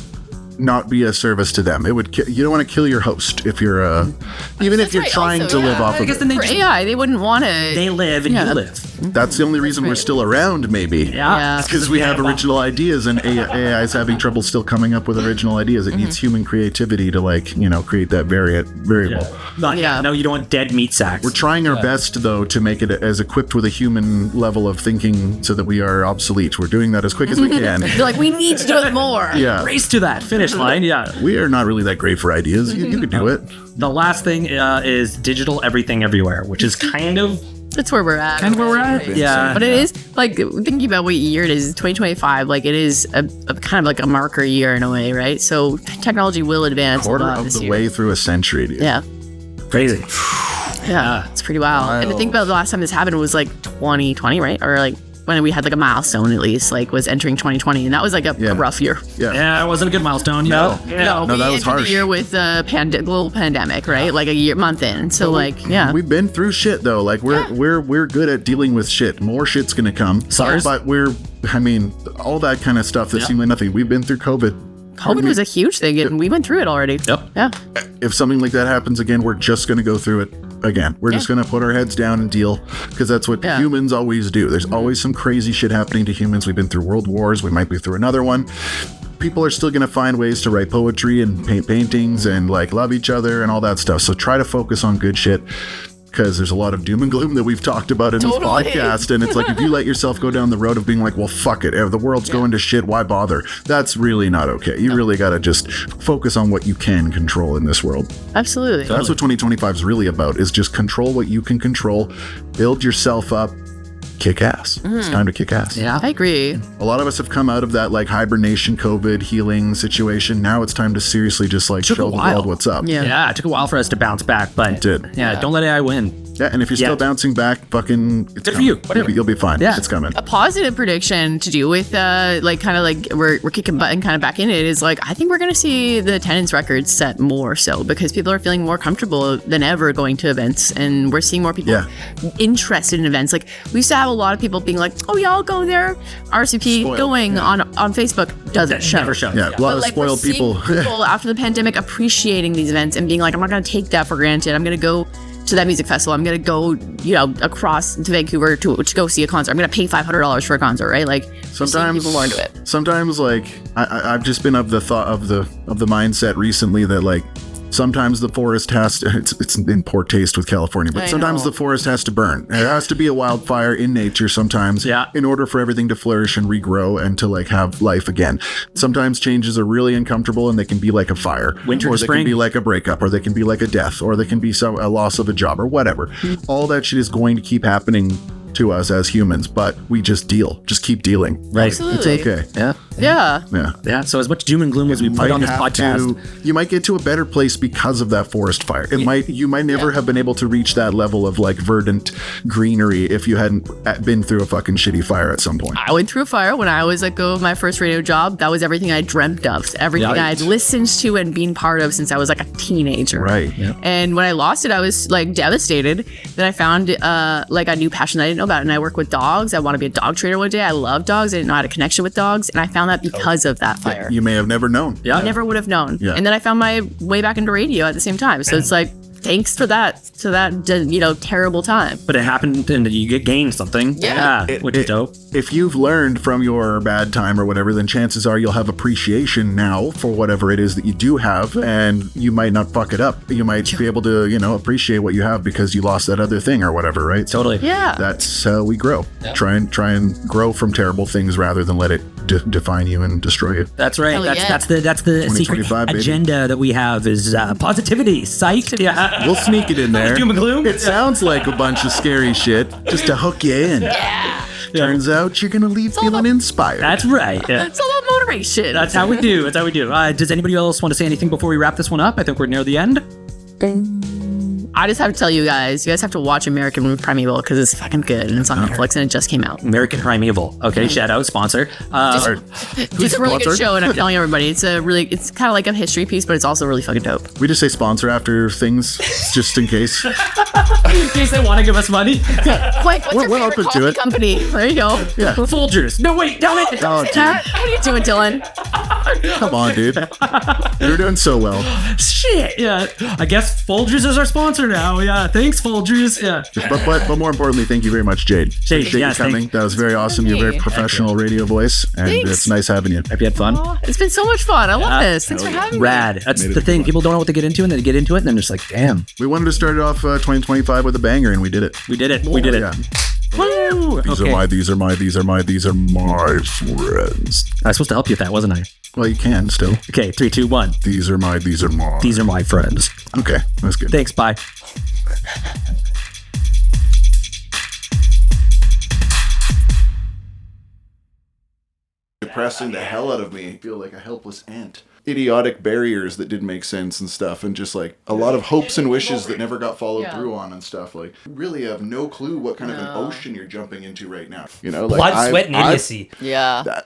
S2: not be a service to them. It would. You don't want to kill your host if you're even if you're trying to live off of it.
S3: For AI, they wouldn't want to.
S5: They live and you live.
S2: That's the only reason we're still around, maybe.
S3: Yeah.
S2: It's because we have original ideas, and AI is having trouble still coming up with original ideas. It needs human creativity to create that variable.
S5: No, you don't want dead meat sacks.
S2: We're trying our best, though, to make it as equipped with a human level of thinking so that we are obsolete. We're doing that as quick as we can.
S3: They're like, we need to do it more.
S2: Yeah.
S5: Race to that finish line. Yeah.
S2: We are not really that great for ideas. You could do it.
S5: The last thing is digital everything everywhere, which is kind of...
S3: That's where we're at.
S5: Yeah.
S3: But it is, like, thinking about what year it is, 2025, like, it is a kind of like a marker year in a way, right? So technology will advance.
S2: Quarter of the way through a century, dude.
S3: Yeah.
S5: Crazy.
S3: Yeah. It's pretty wild. And to think about the last time this happened was like 2020, right? Or like when we had like a milestone at least, like was entering 2020, and that was like a rough year.
S5: Yeah, it wasn't a good milestone.
S3: No,
S5: we
S2: that was
S3: entered
S2: harsh.
S3: the year with the global pandemic, right? Like a month in. So
S2: we've been through shit though. Like we're good at dealing with shit. More shit's gonna come.
S5: SARS,
S2: but all that kind of stuff that seemed like nothing. We've been through COVID.
S3: COVID was a huge thing, and we went through it already.
S5: Yep.
S3: Yeah.
S2: If something like that happens again, we're just gonna go through it again. We're just gonna put our heads down and deal, because that's what humans always do. There's always some crazy shit happening to humans. We've been through world wars. We might be through another one. People are still going to find ways to write poetry and paint paintings and like love each other and all that stuff. So try to focus on good shit, because there's a lot of doom and gloom that we've talked about in this podcast. And it's like, if you let yourself go down the road of being like, well, fuck it, the world's going to shit, why bother? That's really not okay. You really got to just focus on what you can control in this world.
S3: Absolutely.
S2: So that's what 2025 is really about, is just control what you can control, build yourself up, kick ass. It's time to kick ass.
S3: Yeah, I agree.
S2: A lot of us have come out of that like hibernation, COVID, healing situation. Now it's time to seriously just like show the world what's up.
S5: Yeah, it took a while for us to bounce back, but
S2: it did.
S5: Yeah, don't let AI win.
S2: Yeah, and if you're still bouncing back, fucking it's
S5: good for you. Whatever.
S2: You'll be fine.
S5: Yeah.
S2: It's coming.
S3: A positive prediction to do with we're kicking butt and kind of back in it is like, I think we're going to see the attendance records set more so, because people are feeling more comfortable than ever going to events, and we're seeing more people interested in events. Like, we used to have a lot of people being like, oh yeah, I'll go there. RSVP going on Facebook doesn't show.
S5: Never show.
S2: Yeah, a lot of spoiled people.
S3: People after the pandemic appreciating these events and being like, I'm not going to take that for granted. I'm going to go to that music festival. I'm going to go, across to Vancouver to go see a concert. I'm going to pay $500 for a concert, right? Like, sometimes people more into it.
S2: Sometimes, like, I've just been of the thought of the mindset recently that like, sometimes the forest has to, it's in poor taste with California, but sometimes the forest has to burn. There has to be a wildfire in nature sometimes in order for everything to flourish and regrow and to like have life again. Sometimes changes are really uncomfortable, and they can be like a fire.
S5: Winter
S2: or
S5: to
S2: they
S5: spring.
S2: can be like a breakup, or they can be like a death, or they can be a loss of a job or whatever. All that shit is going to keep happening to us as humans, but we just keep dealing.
S5: Right.
S3: Absolutely.
S2: It's okay.
S3: Yeah.
S5: So as much doom and gloom as we put on this podcast,
S2: you might get to a better place because of that forest fire. You might never have been able to reach that level of like verdant greenery if you hadn't been through a fucking shitty fire at some point.
S3: I went through a fire when I was let go of my first radio job. That was everything I dreamt of, everything I'd listened to and been part of since I was like a teenager.
S2: Right.
S5: Yeah.
S3: And when I lost it, I was like devastated. Then I found like a new passion that I didn't know about, and I work with dogs. I want to be a dog trainer one day. I love dogs. I didn't know how to connection with dogs, and I found that because of that fire.
S2: You may have never known.
S3: I never would have known.
S2: Yeah.
S3: And then I found my way back into radio at the same time. So it's like, thanks for that, terrible time.
S5: but it happened and you gained something. Which is dope.
S2: If you've learned from your bad time or whatever, then chances are you'll have appreciation now for whatever it is that you do have, and you might not fuck it up. You might be able to, appreciate what you have because you lost that other thing or whatever, right?
S5: Totally.
S3: Yeah.
S2: That's how we grow. Yeah. Try and grow from terrible things rather than let it define you and destroy you.
S5: That's right.
S3: Hell
S5: That's the secret
S2: baby.
S5: agenda that we have is positivity. Psych. Yeah.
S2: We'll sneak it in there.
S5: Doom and gloom.
S2: It sounds like a bunch of scary shit just to hook you in.
S3: Yeah.
S2: Turns out you're gonna leave feeling inspired.
S5: That's right. Yeah.
S3: It's all about motivation.
S5: That's how we do. Does anybody else want to say anything before we wrap this one up? I think we're near the end.
S3: I just have to tell you guys have to watch American Primeval because it's fucking good, and it's on Netflix, and it just came out.
S5: American Primeval. Okay, shout out, sponsor.
S3: It's a really good show, and I'm telling everybody, it's kind of like a history piece, but it's also really fucking dope.
S2: We just say sponsor after things, just in case.
S5: In case they want to give us money.
S3: Like, what's your
S2: We're
S3: favorite
S2: open to
S3: coffee
S2: it.
S3: company? There you go.
S2: Yeah.
S5: Folgers. No, wait, damn it.
S2: Oh, dude.
S3: What are you doing, Dylan?
S2: Come on, dude. You're doing so well.
S5: Shit. Yeah. I guess Folgers is our sponsor now. Yeah. Thanks, Folgers. Yeah.
S2: But more importantly, thank you very much, Jade.
S5: Jade,
S2: Appreciate you coming. That was very awesome. You have a very professional radio voice, and
S3: Thanks.
S2: it's nice having you.
S5: Hope you had fun.
S3: Oh, it's been so much fun. I love this. Thanks for having me.
S5: Rad. That's the thing. People don't know what to get into, and then they get into it, and then they're just like, damn.
S2: We wanted to start off 2025 with a banger, and we did it.
S5: We did it. We did it.
S2: Yeah.
S5: Woo!
S2: These are my friends.
S5: I was supposed to help you with that, wasn't I?
S2: Well, you can still.
S5: Okay, 3, 2, 1.
S2: These are my.
S5: These are my friends.
S2: Okay, that's good.
S5: Thanks. Bye.
S2: depressing the hell out of me. I feel like a helpless ant. Idiotic barriers that didn't make sense and stuff, and just like a lot of hopes and wishes that never got followed through on and stuff. Like, you really have no clue what kind of an ocean you're jumping into right now. You know, like
S1: Blood, sweat, and idiocy.
S3: Yeah.